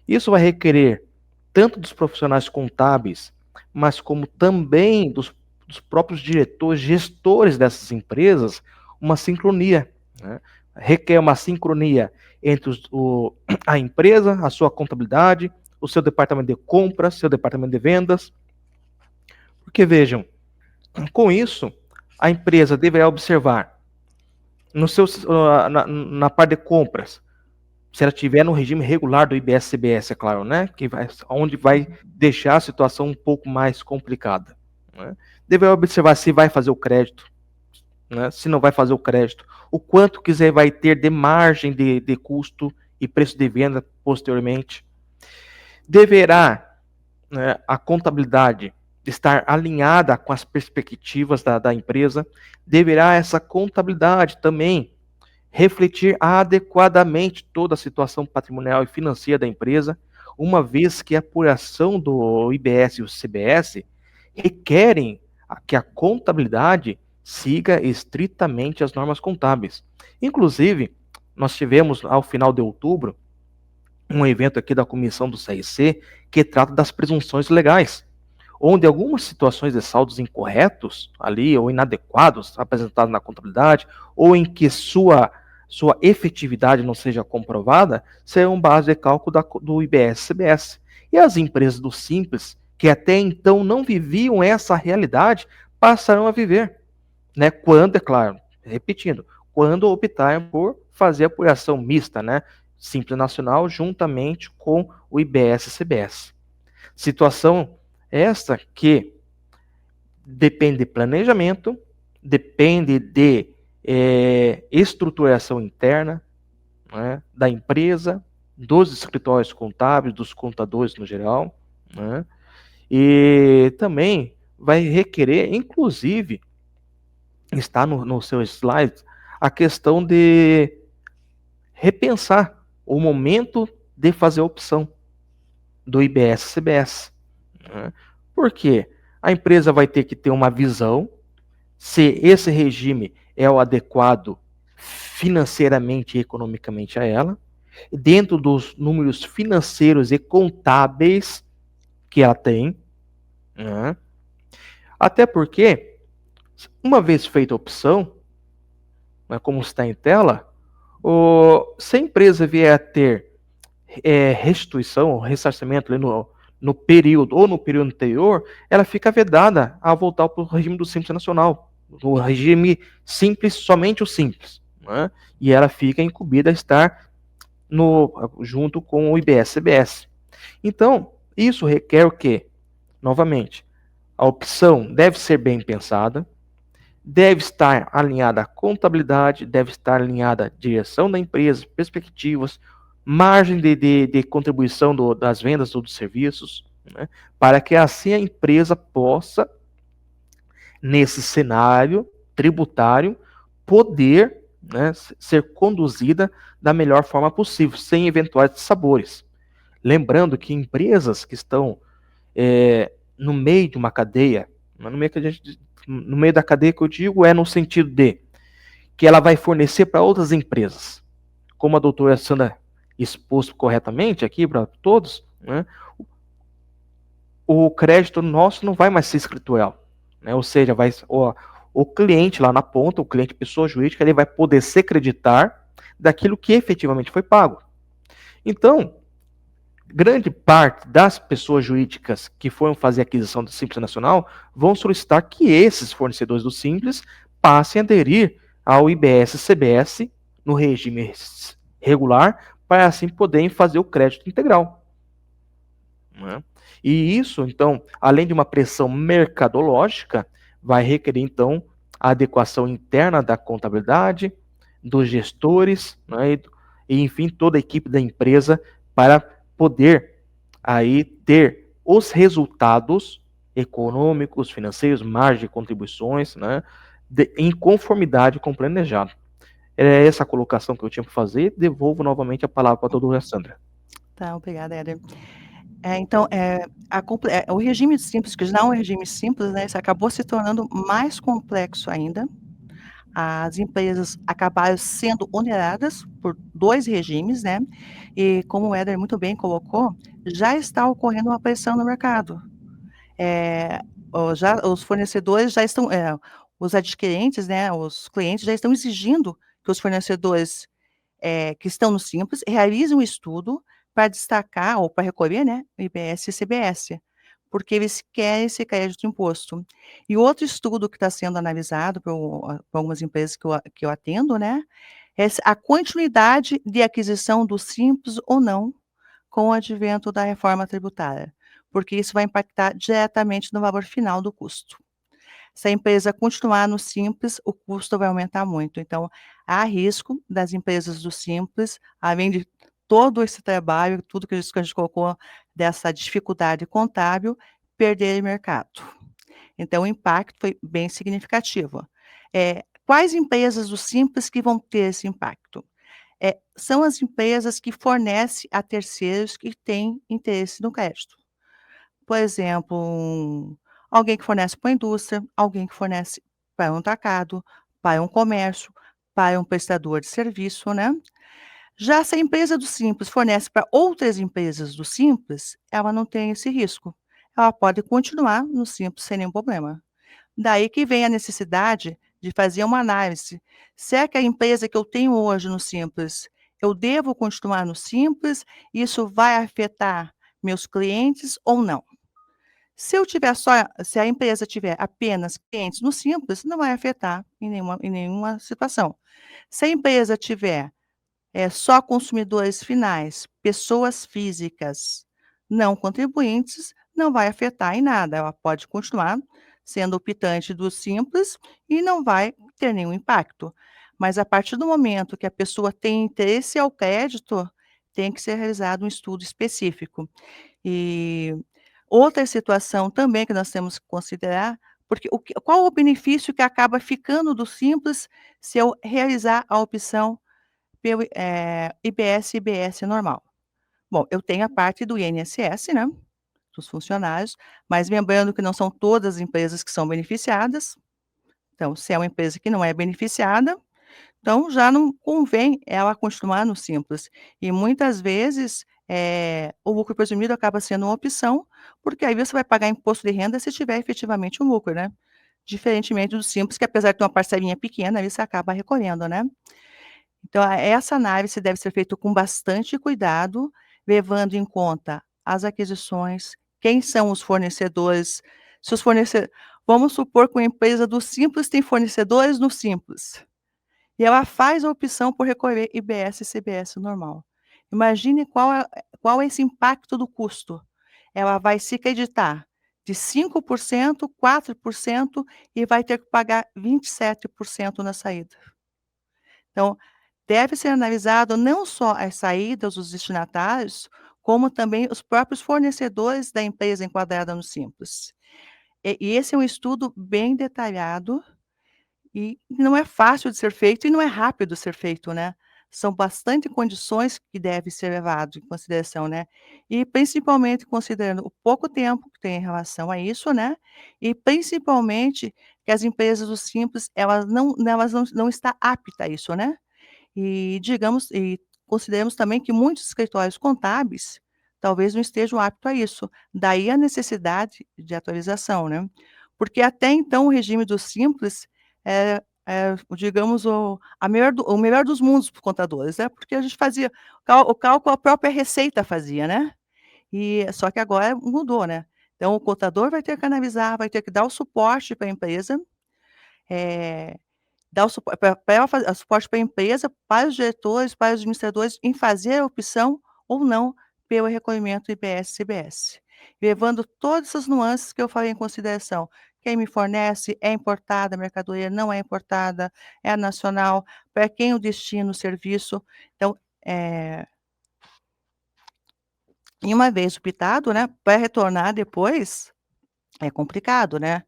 Isso vai requerer, tanto dos profissionais contábeis, mas como também dos próprios diretores, gestores dessas empresas, uma sincronia, né? Requer uma sincronia entre a empresa, a sua contabilidade, o seu departamento de compras, seu departamento de vendas. Porque, vejam, com isso, a empresa deverá observar na parte de compras, se ela estiver no regime regular do IBS-CBS, é claro, né? Onde vai deixar a situação um pouco mais complicada, né? Deverá observar se vai fazer o crédito, né? Se não vai fazer o crédito, o quanto quiser vai ter de margem de custo e preço de venda posteriormente. Deverá, né, a contabilidade estar alinhada com as perspectivas da empresa. Deverá essa contabilidade também refletir adequadamente toda a situação patrimonial e financeira da empresa, uma vez que a apuração do IBS e o CBS requerem que a contabilidade siga estritamente as normas contábeis. Inclusive, nós tivemos, ao final de outubro, um evento aqui da comissão do CRC que trata das presunções legais, onde algumas situações de saldos incorretos ali, ou inadequados, apresentados na contabilidade, ou em que sua efetividade não seja comprovada, serão base de cálculo do IBS-CBS. E as empresas do Simples, que até então não viviam essa realidade, passarão a viver, né? Quando, é claro, repetindo, quando optarem por fazer a apuração mista, né? Simples Nacional, juntamente com o IBS-CBS. Situação esta que depende de planejamento, depende de estruturação interna, né, da empresa, dos escritórios contábeis, dos contadores no geral, né, e também vai requerer, inclusive, está no seu slide, a questão de repensar o momento de fazer a opção do IBS-CBS. Né? Porque a empresa vai ter que ter uma visão se esse regime é o adequado financeiramente e economicamente a ela, dentro dos números financeiros e contábeis que ela tem, né? Até porque, uma vez feita a opção, né, como está em tela, se a empresa vier a ter restituição, ressarcimento ali no período ou no período anterior, ela fica vedada a voltar para o regime do Simples Nacional, o regime simples, somente o simples, né? E ela fica incumbida a estar junto com o IBS-CBS. Então, isso requer o quê? Novamente, a opção deve ser bem pensada, deve estar alinhada à contabilidade, deve estar alinhada à direção da empresa, perspectivas, margem de contribuição das vendas ou dos serviços, né, para que assim a empresa possa, nesse cenário tributário, poder, né, ser conduzida da melhor forma possível, sem eventuais dissabores. Lembrando que empresas que estão no meio de uma cadeia, no meio da cadeia que eu digo é no sentido de que ela vai fornecer para outras empresas, como a doutora Sandra expôs corretamente aqui para todos, né, o crédito nosso não vai mais ser escritural, né, ou seja, o cliente lá na ponta, o cliente pessoa jurídica, ele vai poder se creditar daquilo que efetivamente foi pago. Então, grande parte das pessoas jurídicas que foram fazer a aquisição do Simples Nacional vão solicitar que esses fornecedores do Simples passem a aderir ao IBS-CBS no regime regular, para assim poderem fazer o crédito integral. Né? E isso, então, além de uma pressão mercadológica, vai requerer, então, a adequação interna da contabilidade, dos gestores, né, e, enfim, toda a equipe da empresa para poder aí ter os resultados econômicos, financeiros, margem de contribuições, né, em conformidade com o planejado. É essa a colocação que eu tinha para fazer. Devolvo novamente a palavra para a doutora Sandra. Tá, obrigada, Éder. Então, o regime simples, que já não é um regime simples, né, isso acabou se tornando mais complexo ainda. As empresas acabaram sendo oneradas por 2 regimes, né, e como o Éder muito bem colocou, já está ocorrendo uma pressão no mercado. já os fornecedores já estão, os adquirentes, né, os clientes já estão exigindo que os fornecedores que estão no Simples realizem um estudo para destacar ou para recolher, né, IBS e CBS, porque eles querem esse crédito de imposto. E outro estudo que está sendo analisado por algumas empresas que eu atendo, né, é a continuidade de aquisição do Simples ou não com o advento da reforma tributária, porque isso vai impactar diretamente no valor final do custo. Se a empresa continuar no Simples, o custo vai aumentar muito. Então, há risco das empresas do Simples, além de todo esse trabalho, tudo que a gente colocou dessa dificuldade contábil, perderem mercado. Então, o impacto foi bem significativo. Quais empresas do Simples que vão ter esse impacto? São as empresas que fornecem a terceiros que têm interesse no crédito. Por exemplo, alguém que fornece para a indústria, alguém que fornece para um atacado, para um comércio, para um prestador de serviço, né. Já se a empresa do Simples fornece para outras empresas do Simples, ela não tem esse risco. Ela pode continuar no Simples sem nenhum problema. Daí que vem a necessidade de fazer uma análise. Será que a empresa que eu tenho hoje no Simples, eu devo continuar no Simples? Isso vai afetar meus clientes ou não? Se a empresa tiver apenas clientes no Simples, não vai afetar em nenhuma situação. Se a empresa tiver, só consumidores finais, pessoas físicas, não contribuintes, não vai afetar em nada, ela pode continuar sendo optante do Simples e não vai ter nenhum impacto. Mas a partir do momento que a pessoa tem interesse ao crédito, tem que ser realizado um estudo específico. E outra situação também que nós temos que considerar, porque qual o benefício que acaba ficando do Simples se eu realizar a opção pelo, IBS e IBS normal? Bom, eu tenho a parte do INSS, né, dos funcionários, mas lembrando que não são todas as empresas que são beneficiadas, então se é uma empresa que não é beneficiada, então já não convém ela continuar no Simples. E muitas vezes, o lucro presumido acaba sendo uma opção, porque aí você vai pagar imposto de renda se tiver efetivamente um lucro, né. Diferentemente do Simples, que apesar de ter uma parcelinha pequena, ali você acaba recolhendo, né. Então essa análise deve ser feita com bastante cuidado, levando em conta as aquisições, quem são os fornecedores, se os fornece vamos supor que uma empresa do Simples tem fornecedores no Simples. E ela faz a opção por recolher IBS e CBS normal. Imagine qual é esse impacto do custo. Ela vai se creditar de 5%, 4% e vai ter que pagar 27% na saída. Então, deve ser analisado não só as saídas dos destinatários, como também os próprios fornecedores da empresa enquadrada no Simples. E esse é um estudo bem detalhado e não é fácil de ser feito e não é rápido ser feito, né. São bastante condições que devem ser levado em consideração, né. E principalmente considerando o pouco tempo que tem em relação a isso, né, e principalmente que as empresas do Simples, elas não está apta a isso, né. E consideremos também que muitos escritórios contábeis, talvez não estejam aptos a isso, daí a necessidade de atualização, né. Porque até então o regime do Simples digamos o melhor dos mundos para os contadores, né, porque a gente fazia o cálculo a própria Receita fazia, né. Só que agora mudou, né. Então o contador vai ter que analisar, vai ter que dar o suporte para a empresa, eh dar o supo pra ela fazer suporte para a empresa, para os diretores, para os administradores, em fazer a opção ou não pelo recolhimento IBS-CBS, levando todas essas nuances que eu falei em consideração. Quem me fornece, é importada a mercadoria, não é importada, é nacional, para quem o destino o serviço. Então, e uma vez optado, né, para retornar depois, é complicado, né.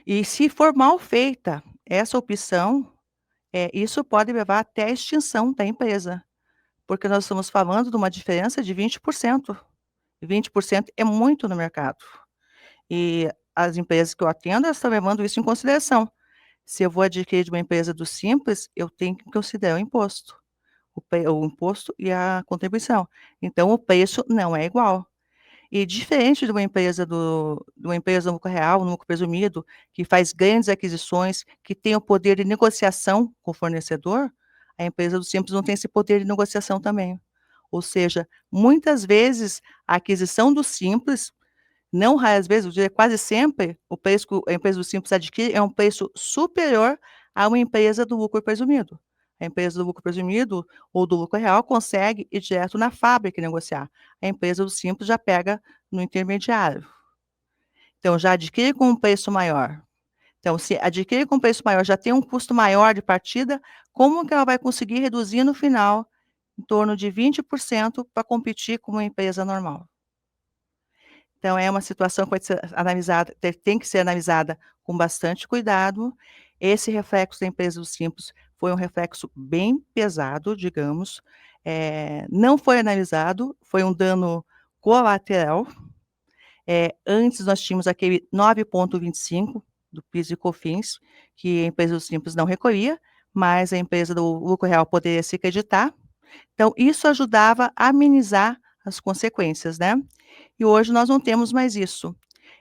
E se for mal feita essa opção, isso pode levar até a extinção da empresa, porque nós estamos falando de uma diferença de 20%. 20% é muito no mercado. E as empresas que eu atendo, elas estão levando isso em consideração. Se eu vou adquirir de uma empresa do Simples, eu tenho que considerar o imposto, o imposto e a contribuição. Então o preço não é igual. E diferente de uma empresa do lucro real, no lucro presumido, que faz grandes aquisições, que tem o poder de negociação com o fornecedor, a empresa do Simples não tem esse poder de negociação também. Ou seja, muitas vezes a aquisição do Simples, não raras vezes, eu diria quase sempre, o preço que a empresa do Simples adquire é um preço superior a uma empresa do lucro presumido. A empresa do lucro presumido ou do lucro real consegue ir direto na fábrica e negociar. A empresa do Simples já pega no intermediário. Então, já adquire com um preço maior. Então, se adquire com preço maior, já tem um custo maior de partida, como que ela vai conseguir reduzir no final em torno de 20% para competir com uma empresa normal? Então é uma situação que vai ser analisada, tem que ser analisada com bastante cuidado. Esse reflexo da empresa do Simples foi um reflexo bem pesado, digamos, não foi analisado, foi um dano colateral. Antes nós tínhamos aquele 9,25 do PIS e COFINS, que a empresa do Simples não recolhia, mas a empresa do lucro real poderia se creditar. Então isso ajudava a amenizar as consequências, né. E hoje nós não temos mais isso.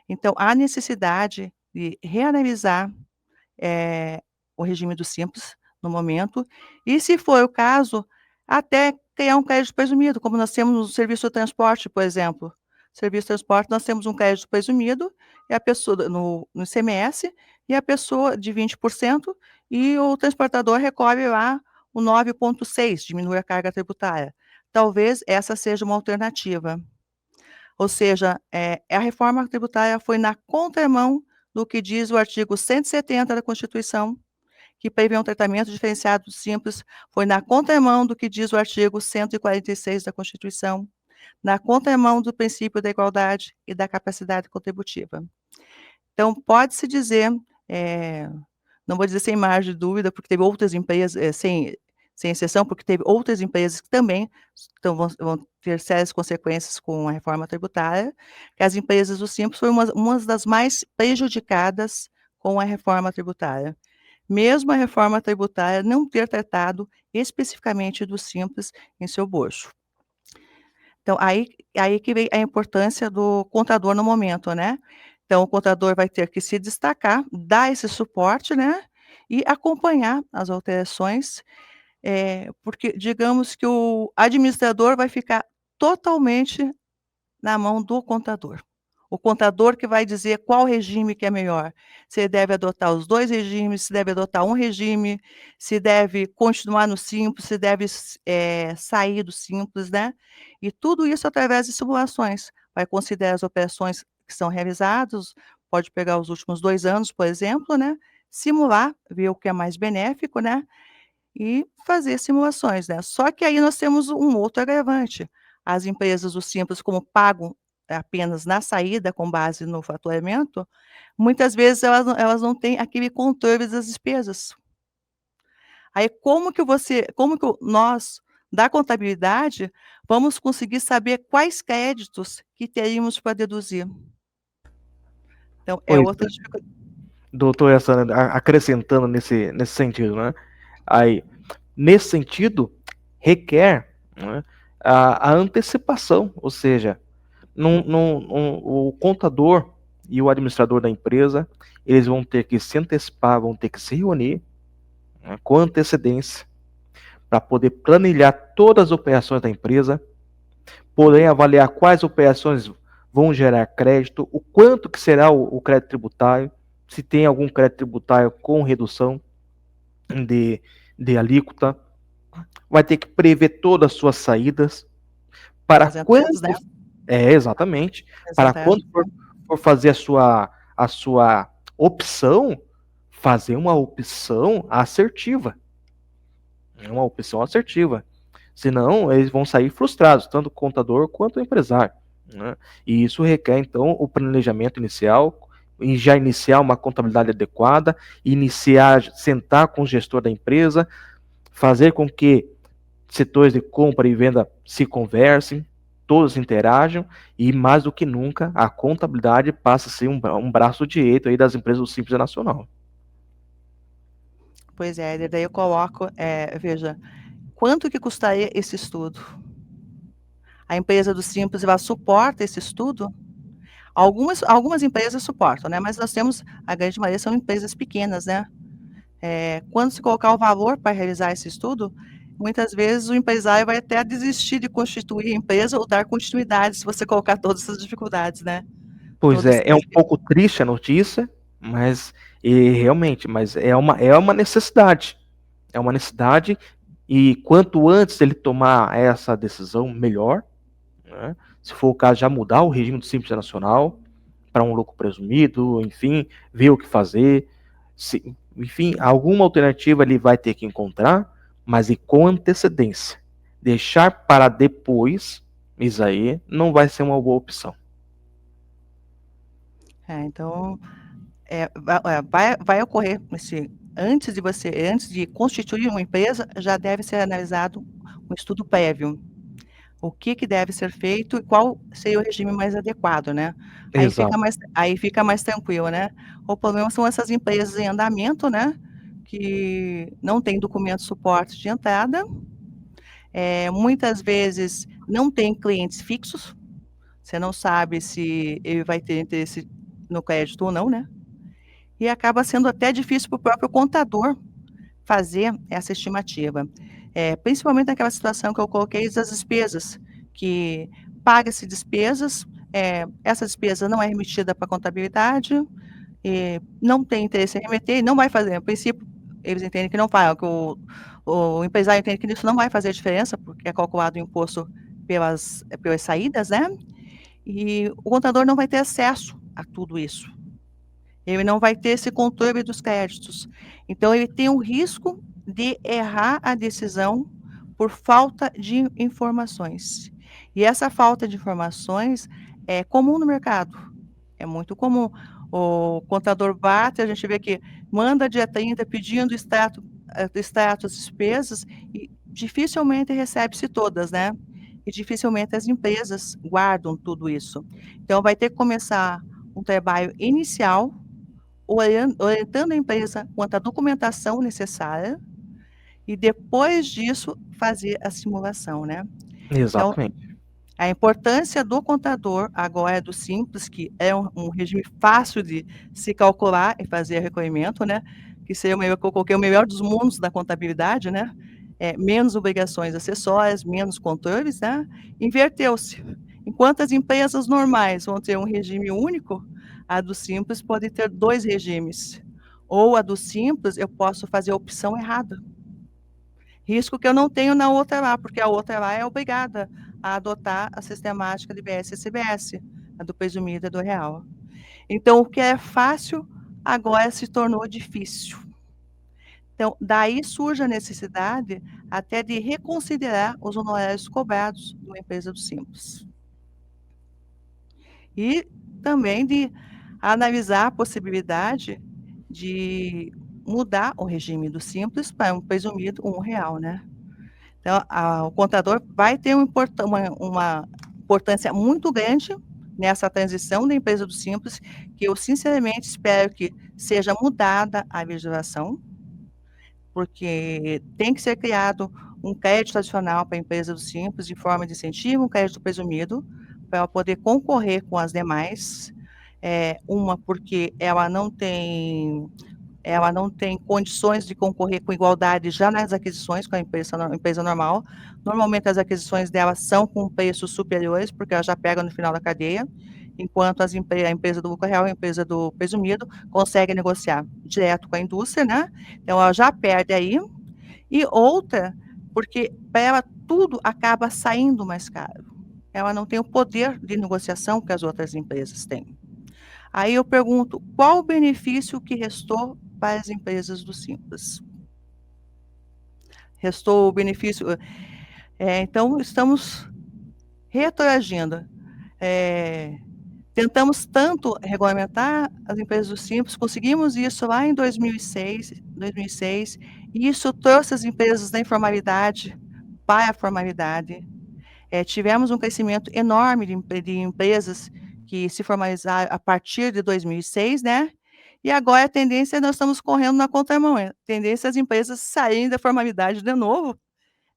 Então há necessidade de reanalisar, o regime do Simples no momento, e se for o caso, até criar um crédito presumido, como nós temos no serviço de transporte, por exemplo. Serviço de transporte, nós temos um crédito presumido, e a pessoa no ICMS, e a pessoa de 20%, e o transportador recolhe lá o 9,6, diminui a carga tributária. Talvez essa seja uma alternativa. Ou seja, a reforma tributária foi na contramão do que diz o artigo 170 da Constituição, que prevê um tratamento diferenciado do Simples, foi na contramão do que diz o artigo 146 da Constituição, na contramão do princípio da igualdade e da capacidade contributiva. Então pode-se dizer, não vou dizer sem margem de dúvida, porque teve outras empresas, sem exceção, porque teve outras empresas que também vão ter sérias consequências com a reforma tributária, que as empresas do Simples foi uma das mais prejudicadas com a reforma tributária. Mesmo a reforma tributária não ter tratado especificamente do Simples em seu bojo. Então, aí que vem a importância do contador no momento, né. Então o contador vai ter que se destacar, dar esse suporte, né, e acompanhar as alterações, porque digamos que o administrador vai ficar totalmente na mão do contador. O contador que vai dizer qual regime que é melhor, se ele deve adotar os 2 regimes, se deve adotar um regime, se deve continuar no Simples, se deve sair do Simples, né. E tudo isso através de simulações. Vai considerar as operações que são realizadas, pode pegar os últimos 2 anos, por exemplo, né, simular, ver o que é mais benéfico, né, e fazer simulações, né. Só que aí nós temos um outro agravante, as empresas do Simples, como pagam apenas na saída com base no faturamento, muitas vezes elas não têm aquele controle das despesas. Aí como que nós, da contabilidade, vamos conseguir saber quais créditos que teríamos para deduzir? Então é Pois outra é. dificuldade. Doutor Sandra, acrescentando nesse sentido, né? Aí, nesse sentido, requer, né, a antecipação, ou seja, o contador e o administrador da empresa, eles vão ter que se antecipar, vão ter que se reunir, né, com antecedência para poder planilhar todas as operações da empresa, poder avaliar quais operações vão gerar crédito, o quanto que será o crédito tributário, se tem algum crédito tributário com redução de alíquota, vai ter que prever todas as suas saídas, para As quando entradas, né? exatamente, As para entradas. quando for fazer a sua opção, fazer uma opção assertiva. Uma opção assertiva. Senão, eles vão sair frustrados, tanto o contador quanto o empresário, né? E isso requer, então, o planejamento inicial, e já iniciar uma contabilidade adequada, sentar com o gestor da empresa, fazer com que setores de compra e venda se conversem, todos interajam, e mais do que nunca, a contabilidade passa a ser um braço direito aí das empresas do Simples Nacional. Pois é, daí eu coloco, veja, quanto que custaria esse estudo? A empresa do Simples, ela suporta esse estudo? Algumas empresas suportam, né, mas nós temos a grande maioria são empresas pequenas, né. Quando se colocar o valor para realizar esse estudo, muitas vezes o empresário vai até desistir de constituir a empresa ou dar continuidade se você colocar todas essas dificuldades, né. Pois Todos é um pouco triste a notícia, mas realmente, mas é uma necessidade. É uma necessidade e quanto antes ele tomar essa decisão, melhor, né? Se for o caso, já mudar o regime do Simples Nacional para um lucro presumido, enfim, ver o que fazer. Enfim, alguma alternativa ele vai ter que encontrar, mas e com antecedência. Deixar para depois, isso aí não vai ser uma boa opção. Então, vai ocorrer antes de constituir uma empresa, já deve ser analisado um estudo prévio. O que deve ser feito e qual seria o regime mais adequado, né. Exato. Aí fica mais tranquilo, né. O problema são essas empresas em andamento, né, que não têm documento de suporte de entrada, muitas vezes não tem clientes fixos, você não sabe se ele vai ter interesse no crédito ou não, né. E acaba sendo até difícil para o próprio contador fazer essa estimativa. Principalmente naquela situação que eu coloquei das despesas, que paga-se despesas, essa despesa não é remetida para a contabilidade, não tem interesse em remeter e não vai fazer, a princípio, eles entendem que não vai, que o empresário entende que isso não vai fazer diferença, porque é calculado o imposto pelas saídas, né, e o contador não vai ter acesso a tudo isso. Ele não vai ter esse controle dos créditos. Então ele tem o risco de errar a decisão por falta de informações. E essa falta de informações é comum no mercado, é muito comum. O contador bate, a gente vê que manda dia 30 pedindo extrato das despesas e dificilmente recebe-se todas, né. E dificilmente as empresas guardam tudo isso. Então vai ter que começar um trabalho inicial orientando a empresa quanto à documentação necessária e depois disso fazer a simulação, né. Então, Exatamente. a importância do contador, agora do Simples, que é um regime fácil de se calcular e fazer recolhimento, né, que seria o melhor que eu coloquei o melhor dos mundos da contabilidade, né, menos obrigações acessórias, menos controles, né, inverteu-se. Enquanto as empresas normais vão ter um regime único, a do Simples pode ter 2 regimes, ou a do Simples eu posso fazer a opção errada. Risco que eu não tenho na outra lá, porque a outra lá é obrigada a adotar a sistemática de IBS e CBS, a do presumido e do real. Então o que é fácil, agora se tornou difícil. Então, daí surge a necessidade até de reconsiderar os honorários cobrados numa empresa do Simples. E também de analisar a possibilidade de mudar o regime do Simples para um presumido R$1, né. Então, o contador vai ter uma importância muito grande nessa transição da empresa do Simples, que eu sinceramente espero que seja mudada a legislação, porque tem que ser criado um crédito adicional para a empresa do Simples, de forma de incentivo, um crédito presumido, para ela poder concorrer com as demais. Uma, porque ela não tem condições de concorrer com igualdade já nas aquisições com a empresa normal. Normalmente as aquisições dela são com preços superiores, porque ela já pega no final da cadeia, enquanto a empresa do lucro real, a empresa do presumido, consegue negociar direto com a indústria, né, então ela já perde aí. E outra, porque para ela tudo acaba saindo mais caro. Ela não tem o poder de negociação que as outras empresas têm. Aí eu pergunto, qual o benefício que restou para as empresas do Simples? Restou o benefício, então estamos retroagindo. Tentamos tanto regulamentar as empresas do Simples, conseguimos isso lá em 2006, e isso trouxe as empresas da informalidade para a formalidade. Tivemos um crescimento enorme de empresas que se formalizaram a partir de 2006, né, e agora a tendência nós estamos correndo na contramão, a tendência é as empresas saírem da formalidade de novo,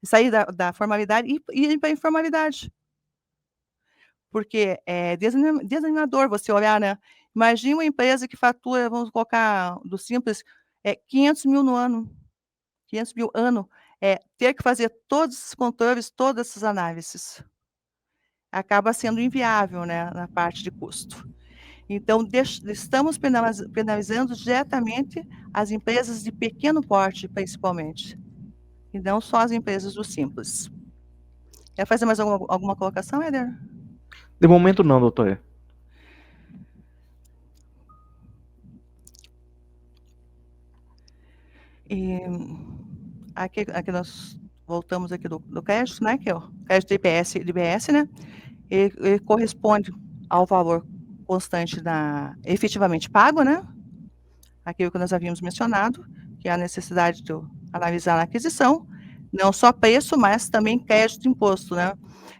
sair da formalidade e irem para a informalidade. porque é desanimador você olhar, né? Imagina uma empresa que fatura, vamos colocar do Simples, 500 mil no ano, 500 mil ano, ter que fazer todos esses controles, todas essas análises. Acaba sendo inviável, né, na parte de custo. Então, estamos penalizando diretamente as empresas de pequeno porte, principalmente, e não só as empresas do Simples. Quer fazer mais alguma colocação, Éder? De momento não, doutor. E aqui nós voltamos aqui do crédito, né, que é o crédito IBS, né, ele corresponde ao valor constante efetivamente pago, né, aquilo que nós havíamos mencionado, que é a necessidade de analisar na aquisição, não só preço, mas também crédito e imposto, né.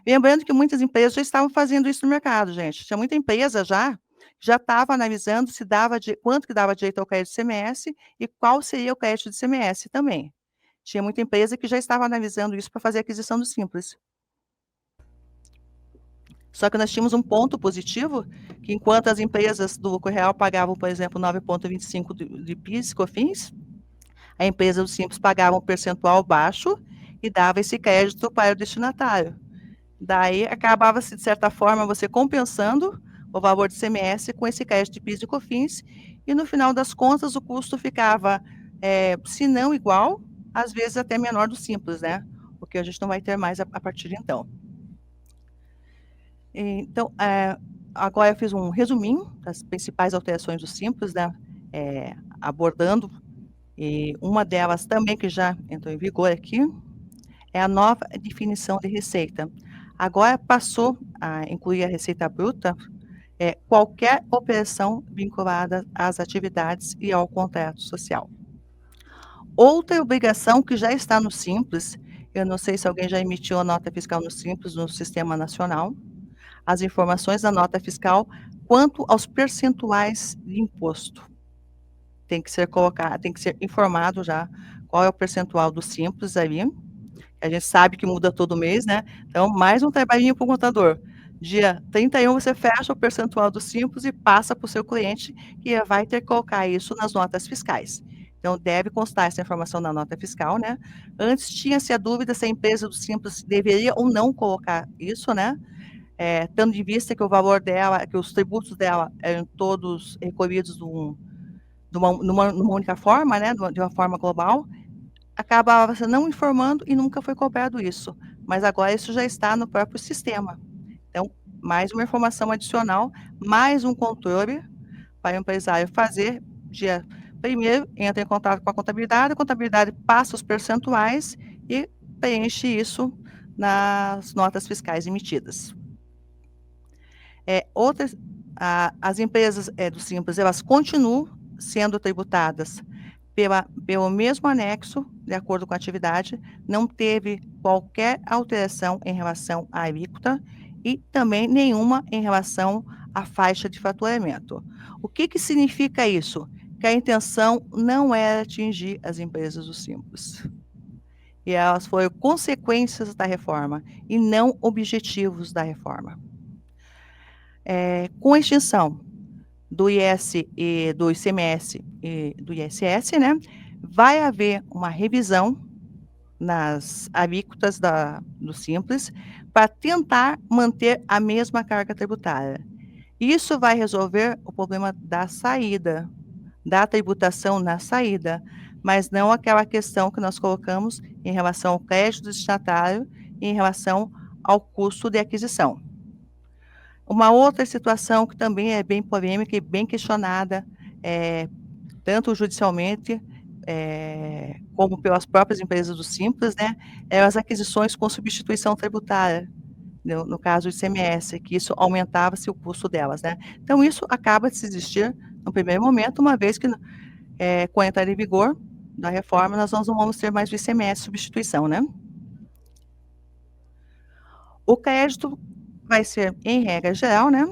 Lembrando que muitas empresas já estavam fazendo isso no mercado, gente. Tinha muita empresa já estava analisando se quanto que dava direito ao crédito de ICMS e qual seria o crédito de ICMS também. Tinha muita empresa que já estava analisando isso para fazer a aquisição do Simples. Só que nós tínhamos um ponto positivo, que enquanto as empresas do lucro real pagavam, por exemplo, 9,25 de PIS e COFINS, a empresa do Simples pagava um percentual baixo e dava esse crédito para o destinatário. Daí acabava-se, de certa forma, você compensando o valor de ICMS com esse crédito de PIS e COFINS, e no final das contas o custo ficava, se não igual, às vezes até menor do Simples, né? Porque a gente não vai ter mais a partir de então. Então, agora eu fiz um resuminho das principais alterações do Simples, né? Abordando, e uma delas também que já entrou em vigor aqui, é a nova definição de receita. Agora passou a incluir a receita bruta, qualquer operação vinculada às atividades e ao contrato social. Outra obrigação que já está no Simples, eu não sei se alguém já emitiu a nota fiscal no Simples, no Sistema Nacional, as informações da nota fiscal quanto aos percentuais de imposto. Tem que ser informado já qual é o percentual do Simples ali. A gente sabe que muda todo mês, né? Então, mais um trabalhinho para o contador. Dia 31, você fecha o percentual do Simples e passa para o seu cliente, que vai ter que colocar isso nas notas fiscais. Então, deve constar essa informação na nota fiscal, né? Antes tinha-se a dúvida se a empresa do Simples deveria ou não colocar isso, né? Tendo em vista que o valor dela, que os tributos dela eram todos recolhidos numa única forma, né? De uma forma global, acabava você não informando e nunca foi cobrado isso. Mas agora isso já está no próprio sistema. Então, mais uma informação adicional, mais um controle para o empresário fazer. Dia 1º, entra em contato com a contabilidade passa os percentuais e preenche isso nas notas fiscais emitidas. As empresas do Simples, elas continuam sendo tributadas pelo mesmo anexo, de acordo com a atividade, não teve qualquer alteração em relação à alíquota e também nenhuma em relação à faixa de faturamento. O que significa isso? Que a intenção não era atingir as empresas do Simples. E elas foram consequências da reforma e não objetivos da reforma. Com a extinção do IS e do ICMS e do ISS, né, vai haver uma revisão nas alíquotas do Simples para tentar manter a mesma carga tributária. Isso vai resolver o problema da saída, da tributação na saída, mas não aquela questão que nós colocamos em relação ao crédito destinatário e em relação ao custo de aquisição. Uma outra situação que também é bem polêmica e bem questionada, tanto judicialmente, como pelas próprias empresas do Simples, né, as aquisições com substituição tributária, no caso do ICMS, que isso aumentava-se o custo delas, né. Então isso acaba de se existir no primeiro momento, uma vez que, com a entrada em vigor da reforma, nós não vamos ter mais o ICMS substituição, né. O crédito vai ser, em regra geral, né,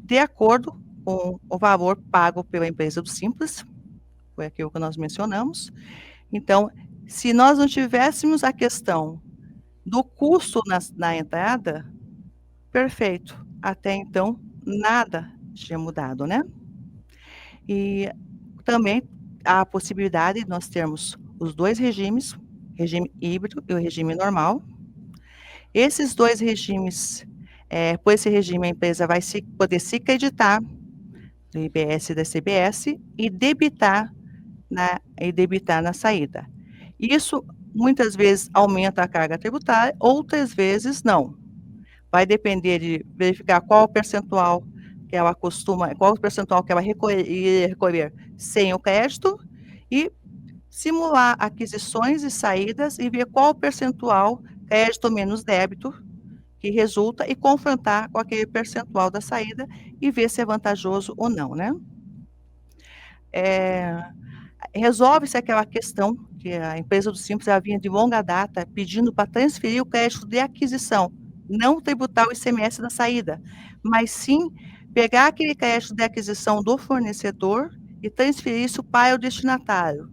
de acordo com o valor pago pela empresa do Simples, foi aquilo que nós mencionamos. Então, se nós não tivéssemos a questão do custo na entrada, perfeito. até então, nada tinha mudado, né. E também há a possibilidade de nós termos os 2 regimes, regime híbrido e o regime normal. Esses 2 regimes, por esse regime a empresa vai poder se creditar do IBS e da CBS e debitar na saída. Isso muitas vezes aumenta a carga tributária, outras vezes não. Vai depender de verificar qual o percentual que ela iria recolher sem o crédito e simular aquisições e saídas e ver qual o percentual crédito menos débito que resulta e confrontar com aquele percentual da saída e ver se é vantajoso ou não, né. Resolve-se aquela questão que a empresa do Simples ela vinha de longa data pedindo para transferir o crédito de aquisição, não tributar o ICMS da saída, mas sim pegar aquele crédito de aquisição do fornecedor e transferir isso para o destinatário,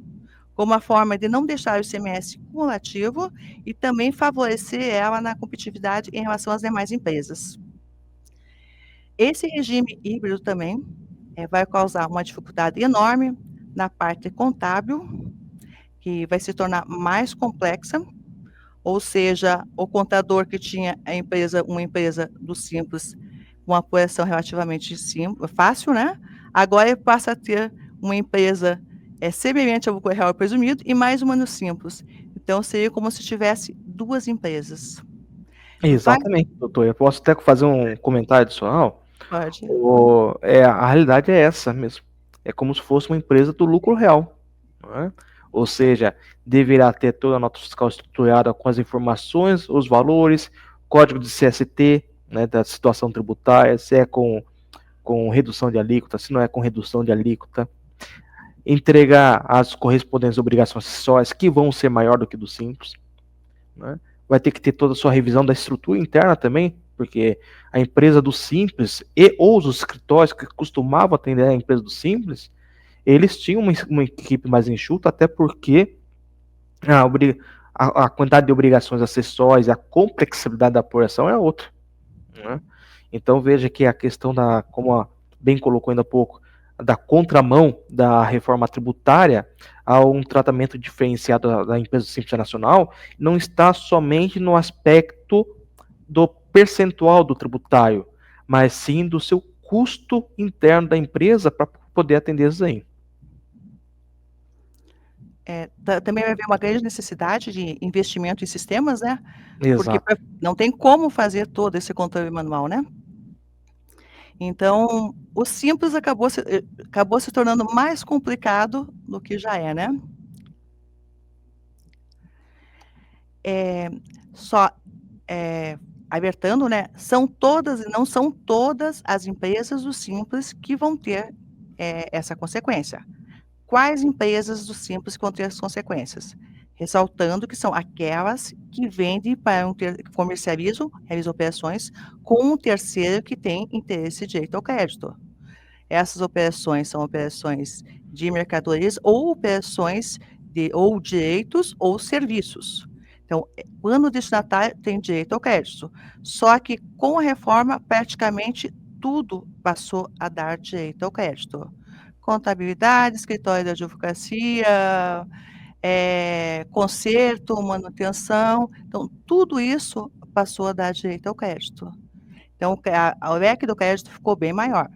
como uma forma de não deixar o ICMS cumulativo e também favorecer ela na competitividade em relação às demais empresas. Esse regime híbrido também, vai causar uma dificuldade enorme na parte contábil, que vai se tornar mais complexa, ou seja, o contador que tinha uma empresa do Simples, uma apuração relativamente fácil, né, agora ele passa a ter uma empresa, semelhante ao lucro real presumido e mais uma no Simples. Então seria como se tivesse 2 empresas. Vai Exatamente, doutor. Eu posso até fazer um comentário adicional? Pode. A realidade é essa mesmo. É como se fosse uma empresa do lucro real, não é? Ou seja, deverá ter toda a nota fiscal estruturada com as informações, os valores, código de CST, né, da situação tributária, se é com redução de alíquota, se não é com redução de alíquota, entregar as correspondentes obrigações acessórias, que vão ser maior do que do Simples, né? Vai ter que ter toda a sua revisão da estrutura interna também, porque a empresa do Simples ou os escritórios que costumavam atender a empresa do Simples, eles tinham uma equipe mais enxuta, até porque a quantidade de obrigações acessórias, a complexidade da apuração é outra, né? Então veja que a questão como bem colocou ainda há pouco, da contramão da reforma tributária a um tratamento diferenciado da empresa Simples Nacional não está somente no aspecto do percentual do tributário, mas sim do seu custo interno da empresa para poder atender isso aí. Também vai haver uma grande necessidade de investimento em sistemas, né, porque Exato. não tem como fazer todo esse controle manual, né. Então, o Simples acabou se tornando mais complicado do que já é, né. Só, alertando, né, não são todas as empresas do Simples que vão ter, essa consequência. Quais empresas do Simples que vão ter as consequências? Ressaltando que são aquelas que vendem para que comercializam, realizam operações com um terceiro que tem interesse e direito ao crédito. Essas operações são operações de mercadorias ou operações ou direitos ou serviços. Então, quando o destinatário tem direito ao crédito. Só que com a reforma, praticamente tudo passou a dar direito ao crédito. Contabilidade, escritório da advocacia, conserto, manutenção, então tudo isso passou a dar direito ao crédito. Então o leque do crédito ficou bem maior.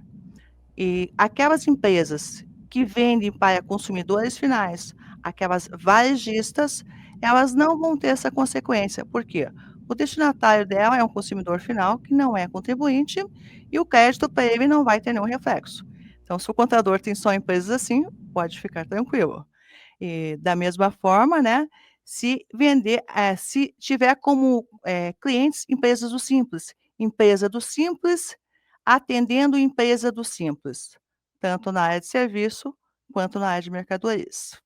E aquelas empresas que vendem para consumidores finais, aquelas varejistas, elas não vão ter essa consequência. Por quê? O destinatário dela é um consumidor final que não é contribuinte e o crédito para ele não vai ter nenhum reflexo. Então, se o contador tem só empresas assim, pode ficar tranquilo. E da mesma forma, né, se tiver como, clientes empresas do Simples, empresa do Simples atendendo empresa do Simples, tanto na área de serviço quanto na área de mercadorias.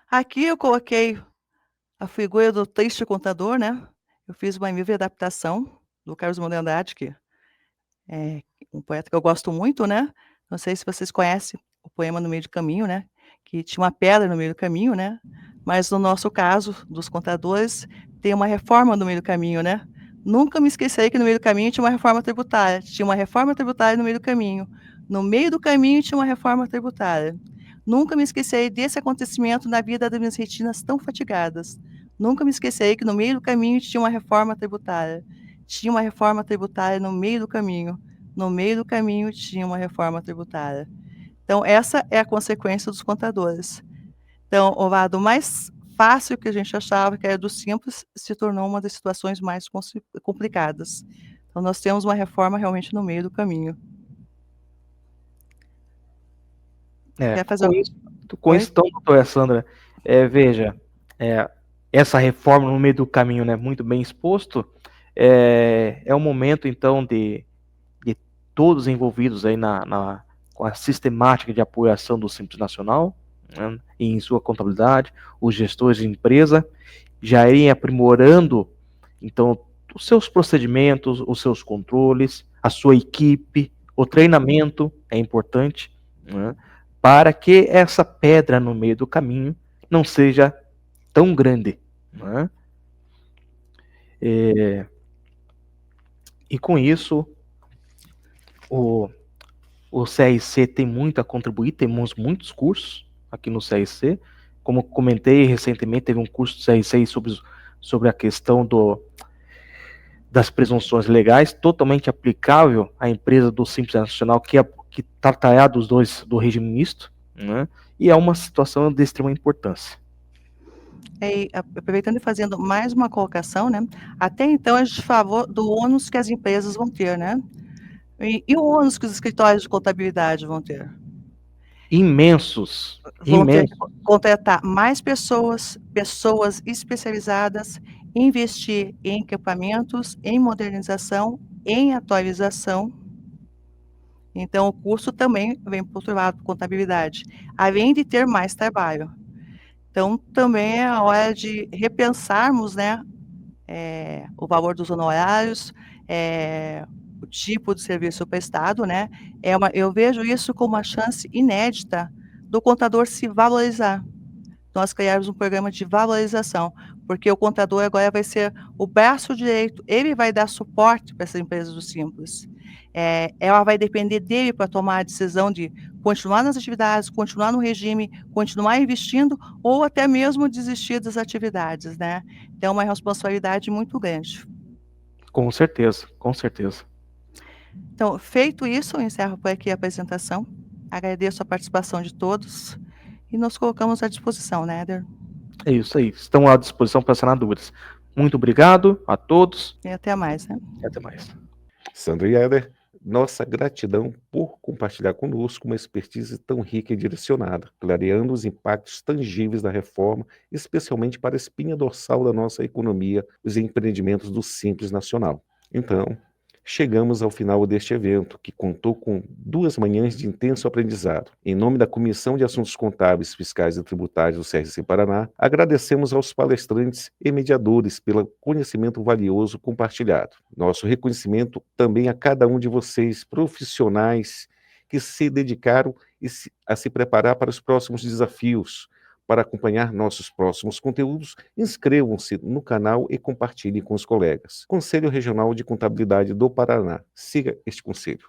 Aqui eu coloquei a figura do triste contador, né, eu fiz uma livre adaptação do Carlos Drummond de Andrade, que é um poeta que eu gosto muito, né, não sei se vocês conhecem o poema No Meio do Caminho, né, que tinha uma pedra no meio do caminho, né, mas no nosso caso, dos contadores, tem uma reforma no meio do caminho, né. Nunca me esquecerei que no meio do caminho tinha uma reforma tributária, tinha uma reforma tributária no meio do caminho. No meio do caminho tinha uma reforma tributária. Nunca me esquecerei desse acontecimento na vida das minhas retinas tão fatigadas. Nunca me esquecerei que no meio do caminho tinha uma reforma tributária. Tinha uma reforma tributária no meio do caminho. No meio do caminho tinha uma reforma tributária. Então essa é a consequência dos contadores. Então, o lado mais fácil que a gente achava, que era do simples, se tornou uma das situações mais complicadas. Então nós temos uma reforma realmente no meio do caminho. Quer fazer Com uma isso, com Oi? isso, então, doutora Sandra, veja, essa reforma no meio do caminho, né, muito bem exposto, é um momento, então, de todos envolvidos aí com a sistemática de apoio à ação do Simples Nacional, né, e em sua contabilidade, os gestores de empresa, já irem aprimorando, então, os seus procedimentos, os seus controles, a sua equipe, o treinamento é importante, né, para que essa pedra no meio do caminho não seja tão grande, né? E com isso, o CRC tem muito a contribuir, temos muitos cursos aqui no CRC. Como comentei recentemente, teve um curso do CRC sobre a questão das presunções legais, totalmente aplicável à empresa do Simples Nacional, que tratará dos dois do regime misto, né? E é uma situação de extrema importância. Aproveitando e fazendo mais uma colocação, né, até então a gente falou do ônus que as empresas vão ter, né. E o ônus que os escritórios de contabilidade vão ter? Imensos, Vão ter que imensos. contratar mais pessoas especializadas, investir em equipamentos, em modernização, em atualização. Então o custo também vem por outro lado, contabilidade, além de ter mais trabalho. Então também é a hora de repensarmos, né, o valor dos honorários, o tipo de serviço prestado, né. Eu vejo isso como uma chance inédita do contador se valorizar. Nós criarmos um programa de valorização, porque o contador agora vai ser o braço direito, ele vai dar suporte para essa empresa do Simples. Ela vai depender dele para tomar a decisão de continuar nas atividades, continuar no regime, continuar investindo ou até mesmo desistir das atividades, né. Então é uma responsabilidade muito grande. Com certeza, com certeza. Então, feito isso, eu encerro por aqui a apresentação. Agradeço a participação de todos e nos colocamos à disposição, né, Éder? É isso aí. Estão à disposição para sanar dúvidas. Muito obrigado a todos. E até mais, né? E até mais. Sandra e Éder, nossa gratidão por compartilhar conosco uma expertise tão rica e direcionada, clareando os impactos tangíveis da reforma, especialmente para a espinha dorsal da nossa economia, os empreendimentos do Simples Nacional. Então, chegamos ao final deste evento, que contou com 2 manhãs de intenso aprendizado. Em nome da Comissão de Assuntos Contábeis, Fiscais e Tributários do CRC Paraná, agradecemos aos palestrantes e mediadores pelo conhecimento valioso compartilhado. Nosso reconhecimento também a cada um de vocês, profissionais, que se dedicaram a se preparar para os próximos desafios. Para acompanhar nossos próximos conteúdos, inscrevam-se no canal e compartilhem com os colegas. Conselho Regional de Contabilidade do Paraná. Siga este conselho.